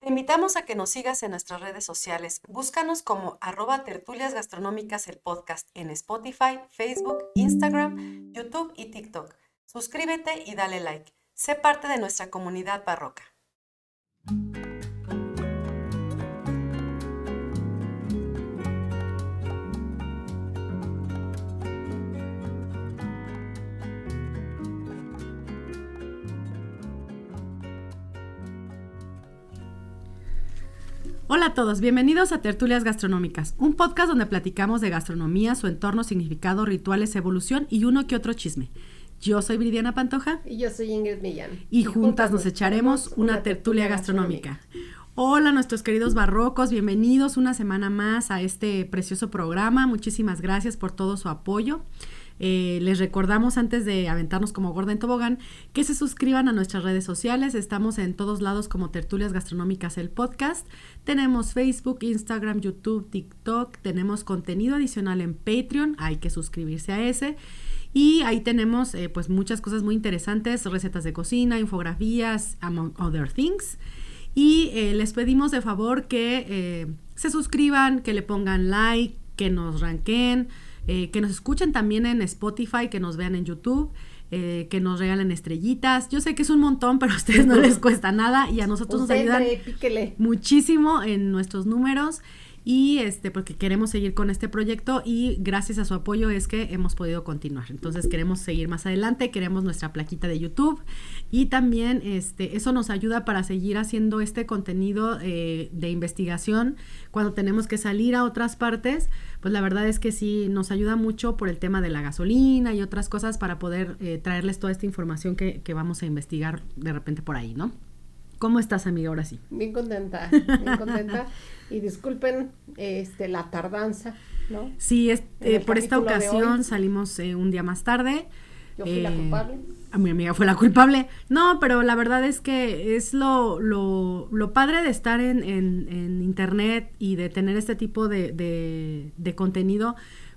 Te invitamos a que nos sigas en nuestras redes sociales. Búscanos como @tertulias gastronómicas el podcast en Spotify, Facebook, Instagram, YouTube y TikTok. Suscríbete y dale like. Sé parte de nuestra comunidad barroca. Hola a todos, bienvenidos a Tertulias Gastronómicas, un podcast donde platicamos de gastronomía, su entorno, significado, rituales, evolución y uno que otro chisme. Yo soy Viridiana Pantoja. Y yo soy Ingrid Millán. Y juntas nos echaremos una tertulia gastronómica. Hola nuestros queridos barrocos, bienvenidos una semana más a este precioso programa. Muchísimas gracias por todo su apoyo. Les recordamos antes de aventarnos como gorda en tobogán que se suscriban a nuestras redes sociales. Estamos en todos lados como Tertulias Gastronómicas el podcast. Tenemos Facebook, Instagram, YouTube, TikTok. Tenemos contenido adicional en Patreon. Hay que suscribirse a ese. Y ahí tenemos pues muchas cosas muy interesantes, recetas de cocina, infografías, among other things. Y les pedimos de favor que se suscriban, que le pongan like, que nos ranqueen, que nos escuchen también en Spotify, que nos vean en YouTube, que nos regalen estrellitas. Yo sé que es un montón, pero a ustedes no les cuesta nada y a nosotros nos ayudan muchísimo en nuestros números. Y porque queremos seguir con este proyecto y gracias a su apoyo es que hemos podido continuar. Entonces queremos seguir más adelante, queremos nuestra plaquita de YouTube y también eso nos ayuda para seguir haciendo este contenido de investigación cuando tenemos que salir a otras partes. Pues la verdad es que sí nos ayuda mucho por el tema de la gasolina y otras cosas para poder traerles toda esta información que vamos a investigar de repente por ahí, ¿no? ¿Cómo estás, amiga? Ahora sí. Bien contenta. Y disculpen la tardanza, ¿no? Sí, por esta ocasión salimos un día más tarde. Yo fui la culpable. A mi amiga fue la culpable. No, pero la verdad es que es lo padre de estar en internet y de tener este tipo de contenido,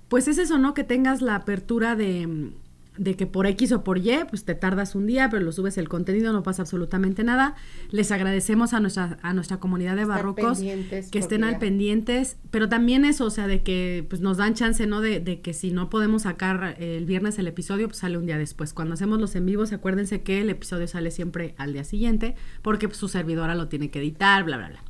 pues es eso, ¿no? Que tengas la apertura de que por X o por Y, pues te tardas un día, pero lo subes el contenido, no pasa absolutamente nada. Les agradecemos a nuestra comunidad de barrocos que estén al pendientes, pero también eso, o sea, de que pues nos dan chance, ¿no? De que si no podemos sacar el viernes el episodio, pues sale un día después. Cuando hacemos los en vivos, acuérdense que el episodio sale siempre al día siguiente, porque pues, su servidora lo tiene que editar, bla, bla, bla.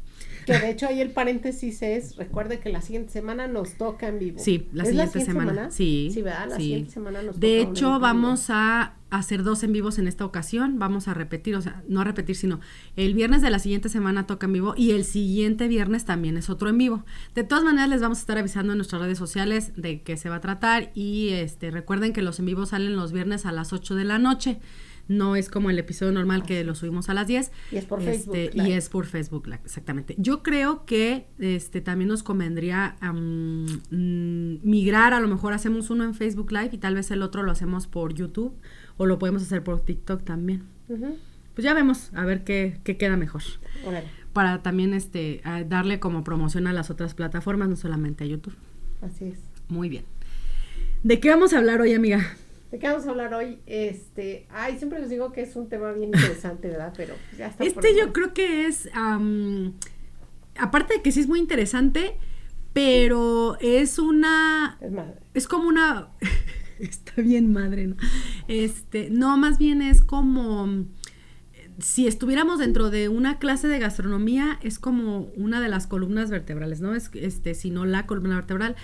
Que de hecho ahí el paréntesis es, recuerde que la siguiente semana nos toca en vivo. Sí, la siguiente semana. Sí, ¿verdad? La siguiente semana nos toca. De hecho, vamos a hacer 2 en vivos en esta ocasión. Vamos a repetir, o sea, no a repetir, sino el viernes de la siguiente semana toca en vivo y el siguiente viernes también es otro en vivo. De todas maneras, les vamos a estar avisando en nuestras redes sociales de qué se va a tratar y recuerden que los en vivos salen los viernes a las 8 de la noche. No es como el episodio normal que lo subimos a las 10. Y es por Facebook Live. Y es por Facebook Live, exactamente. Yo creo que también nos convendría migrar, a lo mejor hacemos uno en Facebook Live y tal vez el otro lo hacemos por YouTube o lo podemos hacer por TikTok también. Uh-huh. Pues ya vemos, a ver qué queda mejor. Bueno. Para también darle como promoción a las otras plataformas, no solamente a YouTube. Así es. Muy bien. ¿De qué vamos a hablar hoy, amiga? ¿De qué vamos a hablar hoy? Siempre les digo que es un tema bien interesante, ¿verdad? Pero ya está. Yo creo que es, aparte de que sí es muy interesante, pero es como una, está bien madre, ¿no? No, más bien es como, si estuviéramos dentro de una clase de gastronomía, es como una de las columnas vertebrales, ¿no? Es, si no la columna vertebral,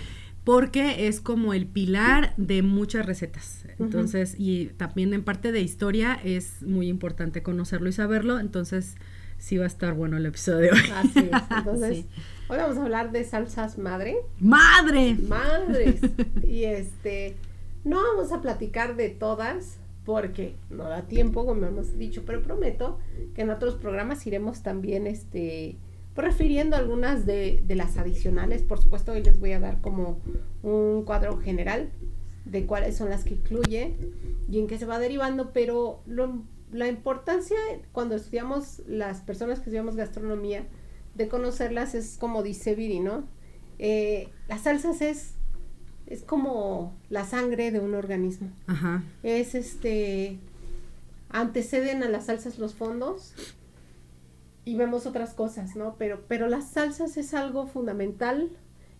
porque es como el pilar de muchas recetas. Entonces, uh-huh. Y también en parte de historia es muy importante conocerlo y saberlo, entonces sí va a estar bueno el episodio de hoy. Así es, entonces, sí. Hoy vamos a hablar de salsas madre. ¡Madre! ¡Madres! Y no vamos a platicar de todas, porque no da tiempo, como hemos dicho, pero prometo que en otros programas iremos también, refiriendo algunas de las adicionales. Por supuesto, hoy les voy a dar como un cuadro general de cuáles son las que incluye y en qué se va derivando, pero la importancia cuando estudiamos, las personas que estudiamos gastronomía, de conocerlas es como dice Viri, ¿no? Las salsas es como la sangre de un organismo. Ajá. Es, anteceden a las salsas los fondos, y vemos otras cosas, ¿no? Pero las salsas es algo fundamental,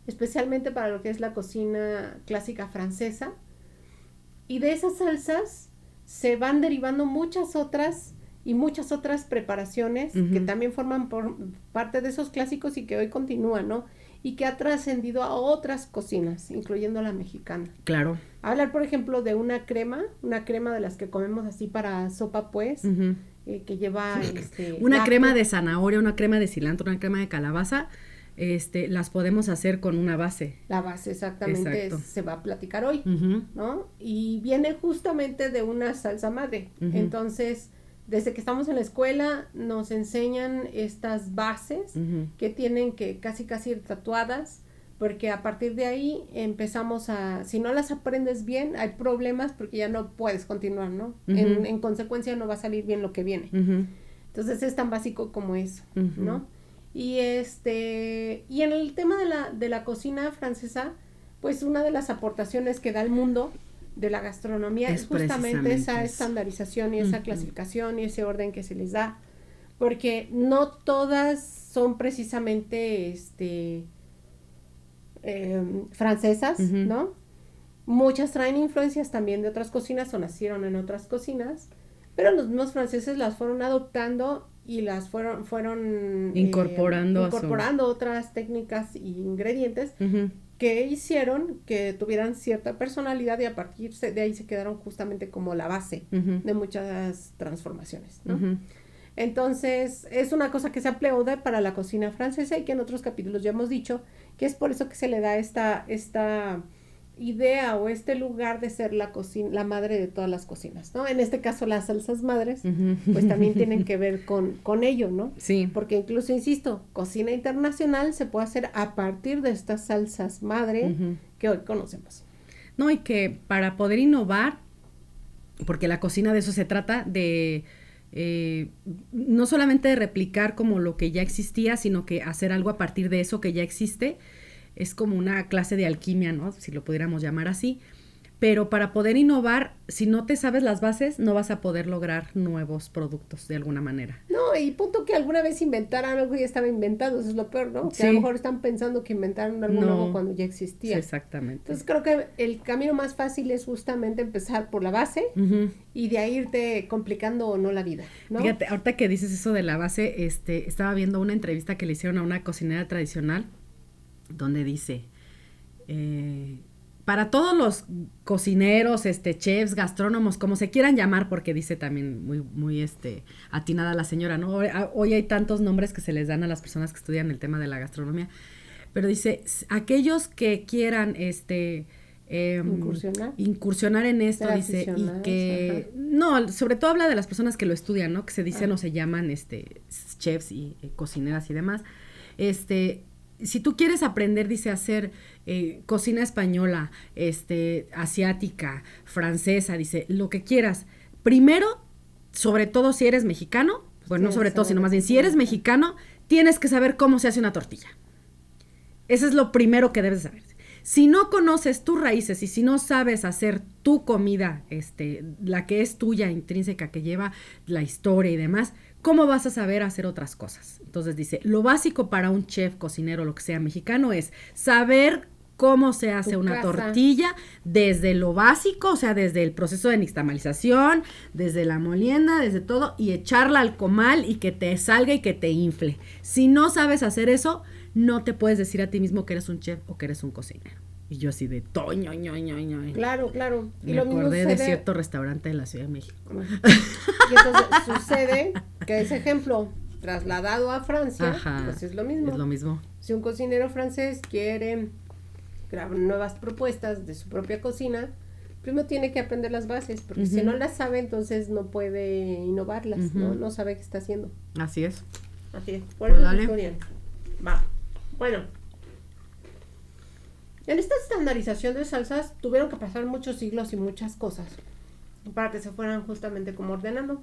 especialmente para lo que es la cocina clásica francesa. Y de esas salsas se van derivando muchas otras preparaciones que también forman parte de esos clásicos y que hoy continúan, ¿no? Y que ha trascendido a otras cocinas, incluyendo la mexicana. Claro. Hablar, por ejemplo, de una crema de las que comemos así para sopa, pues, que lleva una lácteo. crema de zanahoria, una crema de cilantro, una crema de calabaza, las podemos hacer con una base. La base, exactamente, se va a platicar hoy, ¿no? Y viene justamente de una salsa madre. Entonces, desde que estamos en la escuela, nos enseñan estas bases que tienen que casi ir tatuadas, porque a partir de ahí empezamos si no las aprendes bien, hay problemas porque ya no puedes continuar, ¿no? En consecuencia no va a salir bien lo que viene. Entonces es tan básico como eso, ¿no? Y y en el tema de la cocina francesa, pues una de las aportaciones que da el mundo de la gastronomía es justamente esa estandarización y esa clasificación y ese orden que se les da, porque no todas son precisamente francesas, ¿no? Muchas traen influencias también de otras cocinas o nacieron en otras cocinas, pero los mismos franceses las fueron adoptando y las fueron incorporando otras técnicas e ingredientes que hicieron que tuvieran cierta personalidad y a partir de ahí se quedaron justamente como la base de muchas transformaciones, ¿no? Entonces, es una cosa que se aplaude para la cocina francesa y que en otros capítulos ya hemos dicho que es por eso que se le da esta idea o este lugar de ser la madre de todas las cocinas, ¿no? En este caso, las salsas madres, pues también tienen que ver con ello, ¿no? Sí. Porque incluso, insisto, cocina internacional se puede hacer a partir de estas salsas madre que hoy conocemos. No, y que para poder innovar, porque la cocina de eso se trata, de no solamente de replicar como lo que ya existía, sino que hacer algo a partir de eso que ya existe. Es como una clase de alquimia, ¿no? Si lo pudiéramos llamar así. Pero para poder innovar, si no te sabes las bases, no vas a poder lograr nuevos productos de alguna manera. No, y punto que alguna vez inventaran algo y ya estaba inventado, eso es lo peor, ¿no? Sí. Que a lo mejor están pensando que inventaron algo nuevo cuando ya existía. Sí, exactamente. Entonces creo que el camino más fácil es justamente empezar por la base y de ahí irte complicando o no la vida, ¿no? Fíjate, ahorita que dices eso de la base, estaba viendo una entrevista que le hicieron a una cocinera tradicional donde dice, para todos los cocineros, chefs, gastrónomos, como se quieran llamar, porque dice también muy atinada la señora, ¿no? Hoy hay tantos nombres que se les dan a las personas que estudian el tema de la gastronomía, pero dice, aquellos que quieran, incursionar en esto, dice, y que, no, sobre todo habla de las personas que lo estudian, ¿no? Que se dicen o se llaman, chefs y cocineras y demás, si tú quieres aprender, dice, a hacer cocina española, asiática, francesa, dice, lo que quieras, primero, sobre todo si eres mexicano, bueno, no sobre todo, sino más bien, si eres mexicano, tienes que saber cómo se hace una tortilla. Eso es lo primero que debes saber. Si no conoces tus raíces y si no sabes hacer tu comida, la que es tuya, intrínseca, que lleva la historia y demás, ¿cómo vas a saber hacer otras cosas? Entonces dice, lo básico para un chef, cocinero, lo que sea mexicano, es saber cómo se hace una tortilla desde lo básico, o sea, desde el proceso de nixtamalización, desde la molienda, desde todo, y echarla al comal y que te salga y que te infle. Si no sabes hacer eso, no te puedes decir a ti mismo que eres un chef o que eres un cocinero. Y yo así de toño. Claro. Y me lo mismo acordé sucede de cierto restaurante de la Ciudad de México. Y entonces sucede que ese ejemplo trasladado a Francia, pues es lo mismo. Es lo mismo. Si un cocinero francés quiere grabar nuevas propuestas de su propia cocina, primero tiene que aprender las bases, porque si no las sabe, entonces no puede innovarlas, no sabe qué está haciendo. Así es. Por eso es historia. Va. Bueno. En esta estandarización de salsas tuvieron que pasar muchos siglos y muchas cosas para que se fueran justamente como ordenando.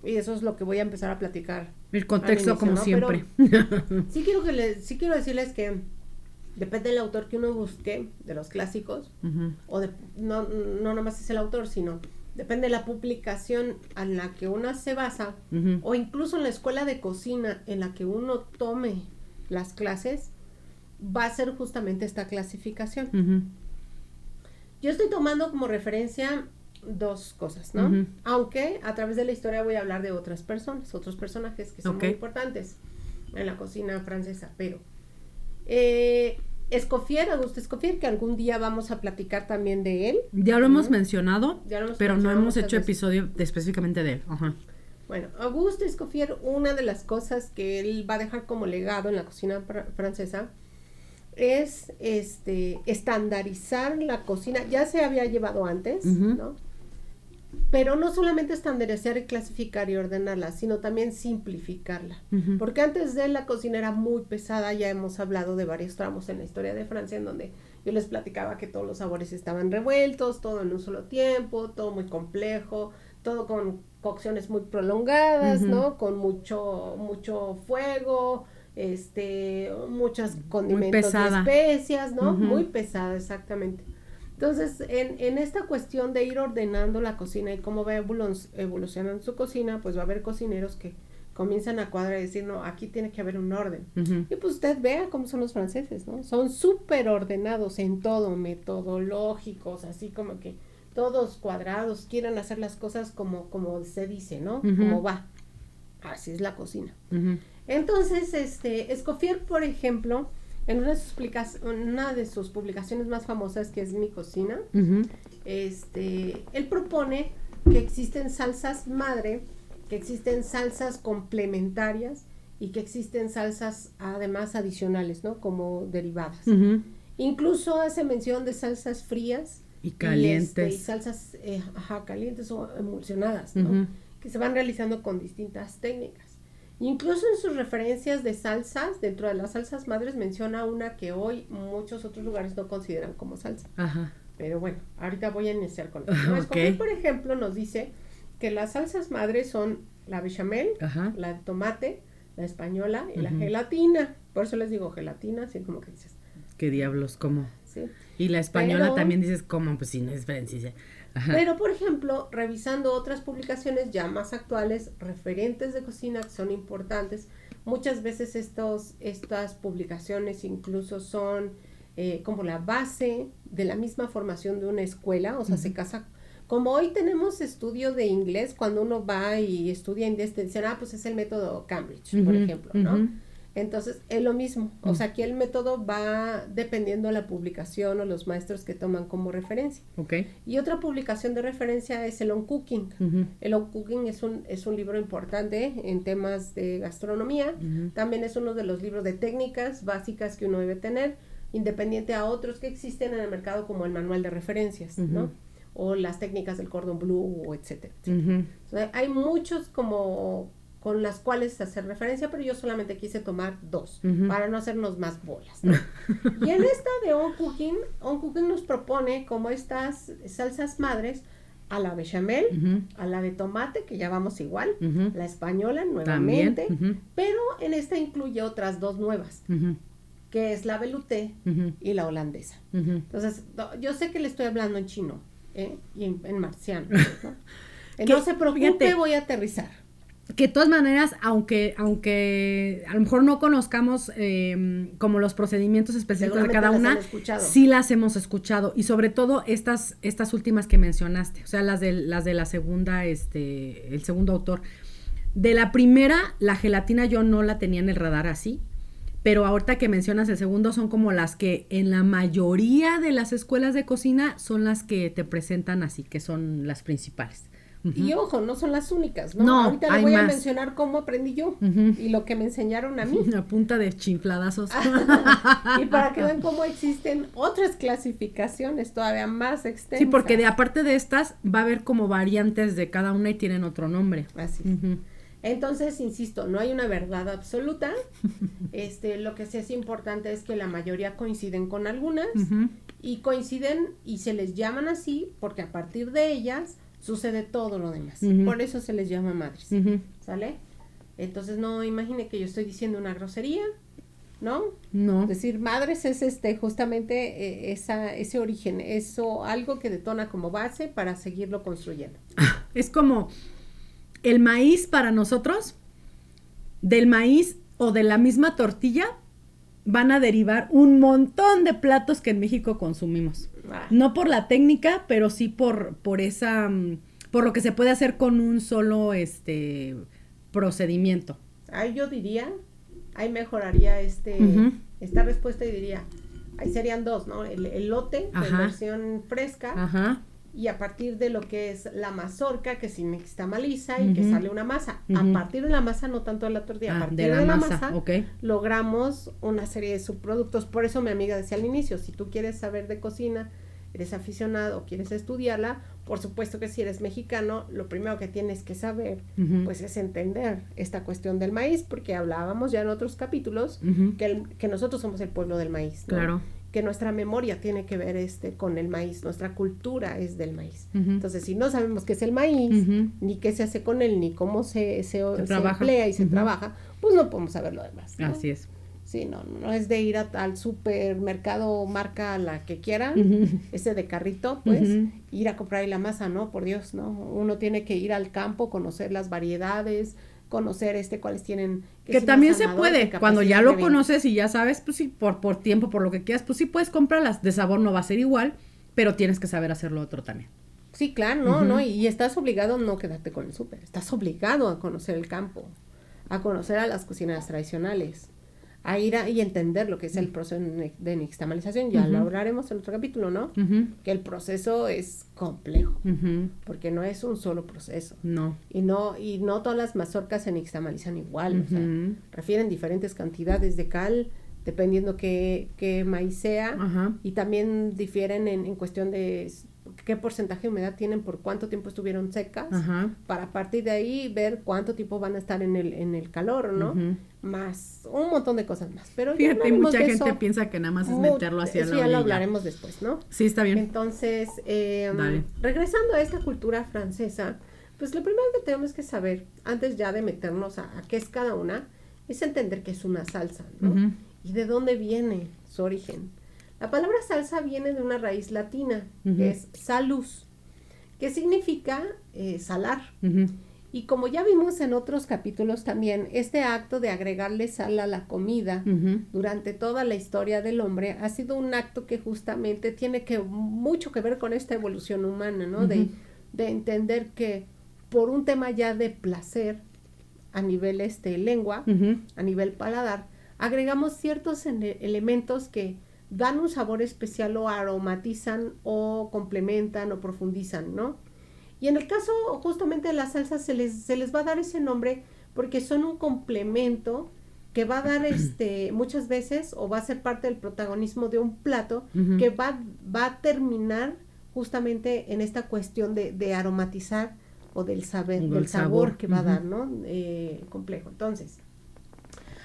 Y eso es lo que voy a empezar a platicar. El contexto, inicio, como, ¿no? Siempre. Pero sí quiero decirles que depende del autor que uno busque, de los clásicos, o no nomás es el autor, sino depende de la publicación en la que uno se basa, o incluso en la escuela de cocina en la que uno tome las clases, va a ser justamente esta clasificación. Yo estoy tomando como referencia 2 cosas, ¿no? Aunque a través de la historia voy a hablar de otras personas, otros personajes que son muy importantes en la cocina francesa, pero Escoffier, Auguste Escoffier, que algún día vamos a platicar también de él. Ya lo hemos mencionado, pero no hemos hecho episodio específicamente de él. Bueno, Auguste Escoffier, una de las cosas que él va a dejar como legado en la cocina francesa es estandarizar la cocina. Ya se había llevado antes, ¿no? Pero no solamente estandarizar y clasificar y ordenarla, sino también simplificarla. Porque antes de la cocina era muy pesada, ya hemos hablado de varios tramos en la historia de Francia, en donde yo les platicaba que todos los sabores estaban revueltos, todo en un solo tiempo, todo muy complejo, todo con cocciones muy prolongadas, ¿no? Con mucho fuego, muchos condimentos de especias, ¿no? Muy pesada, exactamente. Entonces, en esta cuestión de ir ordenando la cocina y cómo va evolucionando su cocina, pues va a haber cocineros que comienzan a cuadrar y decir, no, aquí tiene que haber un orden. Y pues usted vea cómo son los franceses, ¿no? Son súper ordenados en todo, metodológicos, así como que todos cuadrados, quieren hacer las cosas como se dice, ¿no? Como va. Así es la cocina. Entonces, Escoffier, por ejemplo, en una de sus publicaciones más famosas, que es Mi Cocina, él propone que existen salsas madre, que existen salsas complementarias y que existen salsas además adicionales, ¿no? Como derivadas. Incluso hace mención de salsas frías y calientes. Y salsas calientes o emulsionadas, ¿no? Que se van realizando con distintas técnicas. Incluso en sus referencias de salsas, dentro de las salsas madres, menciona una que hoy muchos otros lugares no consideran como salsa. Pero bueno, ahorita voy a iniciar con eso. Escoffier, por ejemplo, nos dice que las salsas madres son la bechamel, la de tomate, la española y la gelatina. Por eso les digo gelatina, así como que dices. ¿Qué diablos? ¿Cómo? Sí. Y la española también dices, ¿cómo? Pues sí, no es francesa. Pero, por ejemplo, revisando otras publicaciones ya más actuales, referentes de cocina que son importantes, muchas veces estas publicaciones incluso son como la base de la misma formación de una escuela, o sea, se casa. Como hoy tenemos estudio de inglés, cuando uno va y estudia inglés, te dicen, pues es el método Cambridge, por ejemplo, ¿no? Entonces, es lo mismo, o sea, aquí el método va dependiendo de la publicación o los maestros que toman como referencia. Y otra publicación de referencia es el On Cooking. El On Cooking es un libro importante en temas de gastronomía, también es uno de los libros de técnicas básicas que uno debe tener, independiente a otros que existen en el mercado como el manual de referencias, ¿no? O las técnicas del cordon bleu, o etcétera. O sea, hay muchos como con las cuales hacer referencia, pero yo solamente quise tomar 2, para no hacernos más bolas, ¿no? Y en esta de On Cooking nos propone como estas salsas madres a la bechamel, a la de tomate, que ya vamos igual, la española nuevamente, pero en esta incluye otras 2 nuevas, que es la velouté y la holandesa. Entonces, yo sé que le estoy hablando en chino, y en marciano, ¿no? No se preocupe, fíjate, voy a aterrizar. Que de todas maneras, aunque a lo mejor no conozcamos como los procedimientos específicos de cada una, sí las hemos escuchado, y sobre todo estas últimas que mencionaste, o sea, las de la segunda, el segundo autor. De la primera, la gelatina yo no la tenía en el radar así, pero ahorita que mencionas el segundo, son como las que en la mayoría de las escuelas de cocina son las que te presentan así, que son las principales. Y ojo, no son las únicas, ¿no? Ahorita le voy a mencionar cómo aprendí yo y lo que me enseñaron a mí. A punta de chifladazos. Y para que vean cómo existen otras clasificaciones todavía más extensas. Sí, porque aparte de estas, va a haber como variantes de cada una y tienen otro nombre. Así es. Entonces, insisto, no hay una verdad absoluta. Lo que sí es importante es que la mayoría coinciden con algunas y coinciden y se les llaman así porque a partir de ellas sucede todo lo demás. Por eso se les llama madres. ¿Sale? Entonces no imagine que yo estoy diciendo una grosería ¿no? No. Es decir, madres es justamente ese origen, eso, algo que detona como base para seguirlo construyendo. Es como el maíz para nosotros, del maíz o de la misma tortilla van a derivar un montón de platos que en México consumimos. No por la técnica, pero sí por esa, por lo que se puede hacer con un solo procedimiento. Ahí yo diría, ahí mejoraría esta respuesta y diría, ahí serían dos, ¿no? El elote, en versión fresca, Ajá. y a partir de lo que es la mazorca, que se nixtamaliza y que sale una masa. A partir de la masa, no tanto de la tortilla, a partir de la masa, okay, logramos una serie de subproductos. Por eso mi amiga decía al inicio, si tú quieres saber de cocina, eres aficionado o quieres estudiarla, por supuesto que si eres mexicano, lo primero que tienes que saber, pues es entender esta cuestión del maíz, porque hablábamos ya en otros capítulos que nosotros somos el pueblo del maíz, ¿no? Claro. Que nuestra memoria tiene que ver con el maíz, nuestra cultura es del maíz. Entonces, si no sabemos qué es el maíz, ni qué se hace con él, ni cómo se emplea y se trabaja, pues no podemos saber lo demás, ¿no? Así es. Sí, no es de ir al supermercado, marca la que quiera, ese de carrito, pues, ir a comprar ahí la masa, ¿no? Por Dios, ¿no? Uno tiene que ir al campo, conocer las variedades, conocer cuáles tienen... Que si también se puede, cuando ya lo conoces y ya sabes, pues sí, por tiempo, por lo que quieras, pues sí puedes comprarlas, de sabor no va a ser igual, pero tienes que saber hacer lo otro también. Sí, claro, ¿no? Y estás obligado a no quedarte con el súper, estás obligado a conocer el campo, a conocer a las cocinas tradicionales, a ir y entender lo que es el proceso de nixtamalización. Ya lo hablaremos en otro capítulo, ¿no? Que el proceso es complejo, porque no es un solo proceso. No. Y no todas las mazorcas se nixtamalizan igual, o sea, refieren diferentes cantidades de cal, dependiendo qué maíz sea, y también difieren en cuestión de qué porcentaje de humedad tienen, por cuánto tiempo estuvieron secas, para a partir de ahí ver cuánto tiempo van a estar en el calor, ¿no? Más un montón de cosas más. Pero fíjate, mucha gente piensa que nada más es meterlo hacia la orilla. orilla. Ya lo hablaremos después, ¿no? Sí, está bien. Entonces, regresando a esta cultura francesa, pues lo primero que tenemos que saber, antes ya de meternos a qué es cada una, es entender que es una salsa, ¿no? Y de dónde viene su origen. La palabra salsa viene de una raíz latina, que es salus, que significa salar. Y como ya vimos en otros capítulos también, este acto de agregarle sal a la comida durante toda la historia del hombre ha sido un acto que justamente tiene mucho que ver con esta evolución humana, ¿no? De entender que por un tema ya de placer a nivel lengua, a nivel paladar, agregamos ciertos elementos que dan un sabor especial o aromatizan o complementan o profundizan, ¿no? Y en el caso justamente de las salsas se les va a dar ese nombre porque son un complemento que va a dar muchas veces o va a ser parte del protagonismo de un plato que va a terminar justamente en esta cuestión de aromatizar o del sabor que va a dar, ¿no? Complejo. Entonces,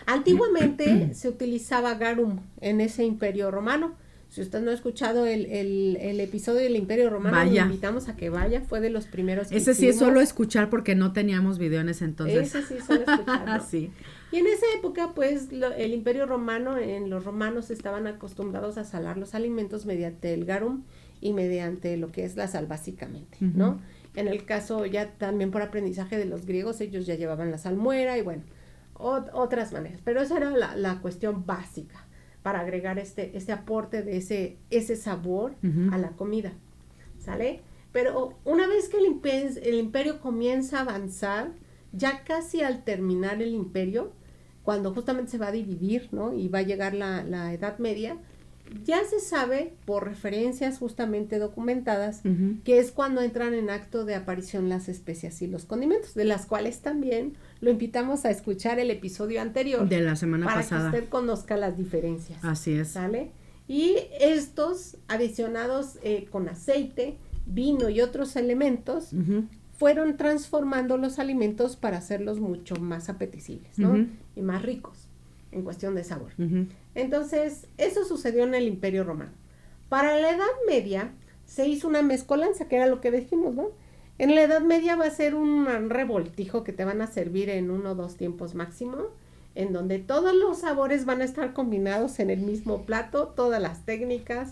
antiguamente se utilizaba garum en ese imperio romano. Si usted no ha escuchado el episodio del Imperio Romano, le invitamos a que vaya, fue de los primeros que ese sí es solo escuchar porque no teníamos video en ese entonces. Ese sí solo escucharlo. Sí. Y en esa época, pues, el Imperio Romano, los romanos estaban acostumbrados a salar los alimentos mediante el garum y mediante lo que es la sal, básicamente, ¿no? En el caso ya también por aprendizaje de los griegos, ellos ya llevaban la salmuera y bueno, otras maneras, pero esa era la cuestión básica para agregar este aporte de ese sabor a la comida, ¿sale? Pero una vez que el imperio comienza a avanzar, ya casi al terminar el imperio, cuando justamente se va a dividir, ¿no? Y va a llegar la Edad Media, ya se sabe por referencias justamente documentadas que es cuando entran en acto de aparición las especias y los condimentos, de las cuales también lo invitamos a escuchar el episodio anterior de la semana pasada para que usted conozca las diferencias. Así es. ¿Sale? Y estos adicionados con aceite, vino y otros elementos fueron transformando los alimentos para hacerlos mucho más apetecibles, ¿no? Y más ricos en cuestión de sabor. Entonces, eso sucedió en el Imperio Romano. Para la Edad Media se hizo una mezcolanza, que era lo que dijimos, ¿no? En la Edad Media va a ser un revoltijo que te van a servir en 1 o 2 tiempos máximo, en donde todos los sabores van a estar combinados en el mismo plato, todas las técnicas,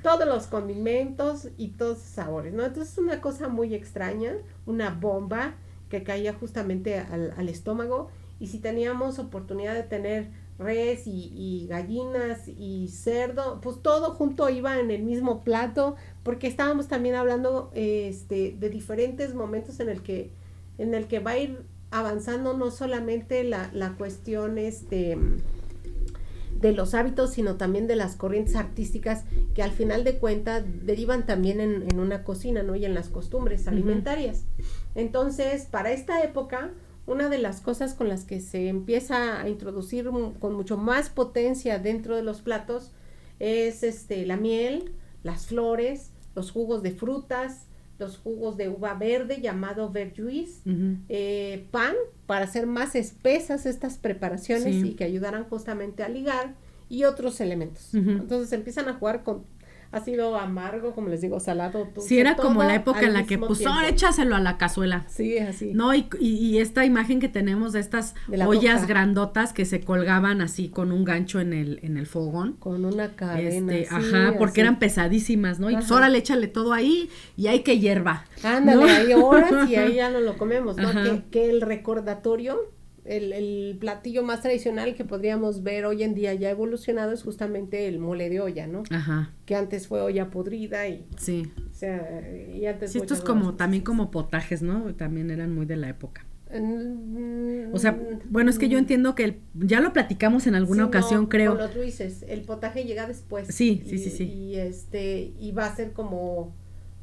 todos los condimentos y todos los sabores, ¿no? Entonces es una cosa muy extraña, una bomba que caía justamente al estómago, y si teníamos oportunidad de tener res y gallinas y cerdo, pues todo junto iba en el mismo plato, porque estábamos también hablando de diferentes momentos en el que va a ir avanzando no solamente la cuestión de los hábitos, sino también de las corrientes artísticas que al final de cuentas derivan también en una cocina, ¿no? Y en las costumbres alimentarias. Entonces, para esta época, una de las cosas con las que se empieza a introducir con mucho más potencia dentro de los platos es la miel, las flores, los jugos de frutas, los jugos de uva verde llamado verjuice, pan para hacer más espesas estas preparaciones y que ayudaran justamente a ligar, y otros elementos. Entonces empiezan a jugar con ácido, amargo, como les digo, salado, dulce. Sí, era como la época en la que, pues, ahora échaselo a la cazuela. Sí, así. No, y esta imagen que tenemos de estas ollas grandotas que se colgaban así con un gancho en el fogón. Con una cadena. Sí, ajá, porque eran pesadísimas, ¿no? Y pues ahora le échale todo ahí y hay que hierva. Ándale, ¿no? Hay horas y ahí ya no lo comemos, ¿no? Que el recordatorio, el platillo más tradicional que podríamos ver hoy en día ya evolucionado es justamente el mole de olla, ¿no? Ajá. Que antes fue olla podrida y... Sí. O sea, y antes... Sí, estos como, también como potajes, ¿no? También eran muy de la época. O sea, bueno, es que yo entiendo que ya lo platicamos en alguna ocasión, creo. Con lo tú dices, el potaje llega después. Sí. Y va a ser como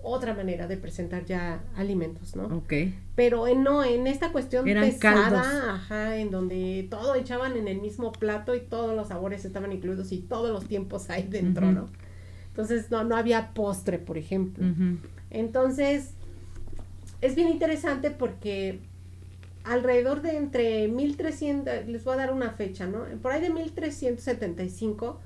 otra manera de presentar ya alimentos, ¿no? Ok. Pero en esta cuestión eran pesada, caldos. En donde todo echaban en el mismo plato y todos los sabores estaban incluidos y todos los tiempos ahí dentro, ¿no? Entonces no había postre, por ejemplo. Entonces, es bien interesante porque alrededor de entre 1300, les voy a dar una fecha, ¿no? Por ahí de 1375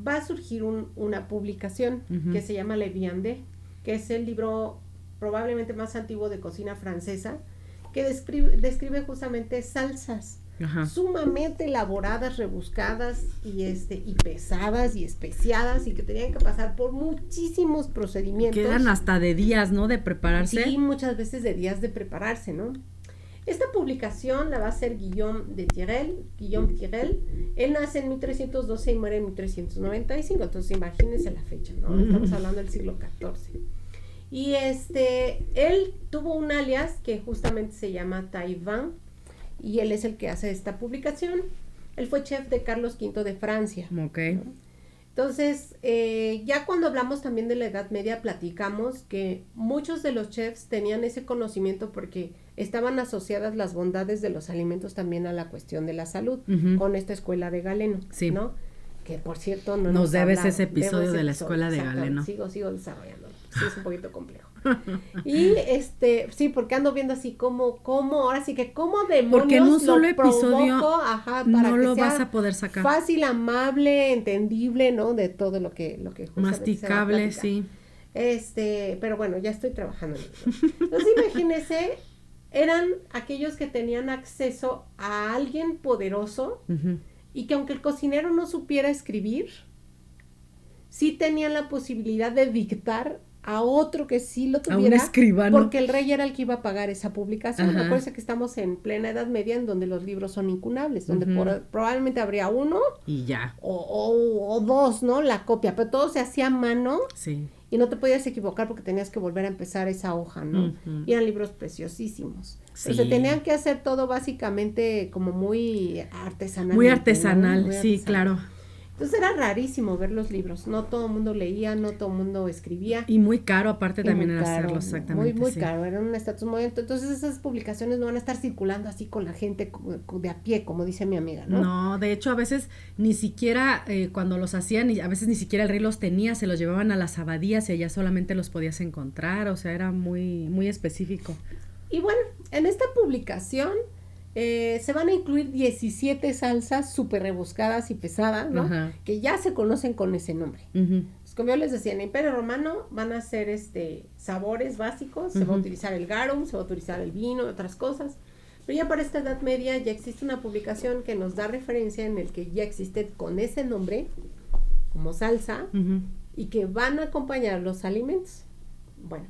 va a surgir una publicación que se llama Le Viande, que es el libro probablemente más antiguo de cocina francesa, que describe justamente salsas sumamente elaboradas, rebuscadas y pesadas y especiadas, y que tenían que pasar por muchísimos procedimientos. Que eran hasta de días, ¿no? De prepararse. Sí, muchas veces de días de prepararse, ¿no? Esta publicación la va a hacer Guillaume Tirel. Él nace en 1312 y muere en 1395, entonces imagínense la fecha, ¿no? Estamos hablando del siglo XIV. Y él tuvo un alias que justamente se llama Taïwan, y él es el que hace esta publicación. Él fue chef de Carlos V de Francia. Ok. ¿No? Entonces, ya cuando hablamos también de la Edad Media, platicamos que muchos de los chefs tenían ese conocimiento porque estaban asociadas las bondades de los alimentos también a la cuestión de la salud, con esta escuela de Galeno, ¿no? Que, por cierto, no nos debes ese episodio de la escuela de Galeno. Sigo desarrollándolo. Sí, es un poquito complejo. Y sí, porque ando viendo así cómo ahora sí que cómo demonios porque en un solo lo episodio provoco, para no que lo sea vas a poder sacar. Fácil, amable, entendible, ¿no? De todo lo que masticable, sí. Pero bueno, ya estoy trabajando en eso. Entonces, imagínense, eran aquellos que tenían acceso a alguien poderoso y que aunque el cocinero no supiera escribir, sí tenían la posibilidad de dictar a otro que sí lo tuviera, a un escribano, porque el rey era el que iba a pagar esa publicación. Acuérdense que estamos en plena Edad Media, en donde los libros son incunables, donde probablemente habría uno y ya, o dos, ¿no? La copia, pero todo se hacía a mano. Sí. Y no te podías equivocar porque tenías que volver a empezar esa hoja, ¿no? Y eran libros preciosísimos. Sí. Entonces tenían que hacer todo básicamente como muy artesanal. Muy artesanal, ¿no? sí, claro. Entonces era rarísimo ver los libros, no todo el mundo leía, no todo el mundo escribía. Y muy caro aparte también era hacerlo, exactamente. Muy caro, era un estatus muy alto. Entonces esas publicaciones no van a estar circulando así con la gente de a pie, como dice mi amiga, ¿no? No, de hecho a veces ni siquiera cuando los hacían, a veces ni siquiera el rey los tenía, se los llevaban a las abadías y allá solamente los podías encontrar, o sea, era muy, muy específico. Y bueno, en esta publicación se van a incluir 17 salsas súper rebuscadas y pesadas, ¿no? Que ya se conocen con ese nombre. Pues como yo les decía, en el Imperio Romano van a ser sabores básicos, se va a utilizar el garum, se va a utilizar el vino y otras cosas, Pero ya para esta Edad Media ya existe una publicación que nos da referencia en el que ya existe con ese nombre, como salsa, y que van a acompañar los alimentos. Bueno,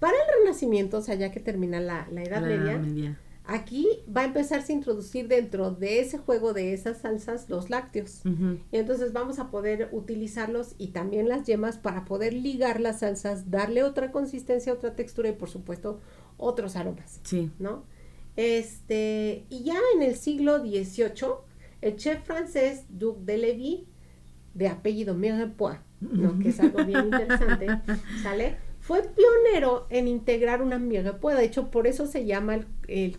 para el Renacimiento, o sea, ya que termina la Edad Media, aquí va a empezarse a introducir dentro de ese juego de esas salsas los lácteos. Y entonces vamos a poder utilizarlos y también las yemas para poder ligar las salsas, darle otra consistencia, otra textura y por supuesto otros aromas. Sí. ¿No? Y ya en el siglo XVIII, el chef francés Duc de Lévis, de apellido Mirepoix, ¿no? Que es algo bien interesante, ¿sale? Fue pionero en integrar una mirepoix. De hecho, por eso se llama el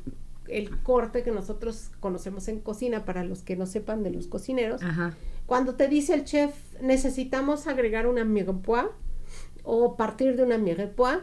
corte que nosotros conocemos en cocina, para los que no sepan de los cocineros. Ajá. Cuando te dice el chef, necesitamos agregar una mirepoix o partir de una mirepoix,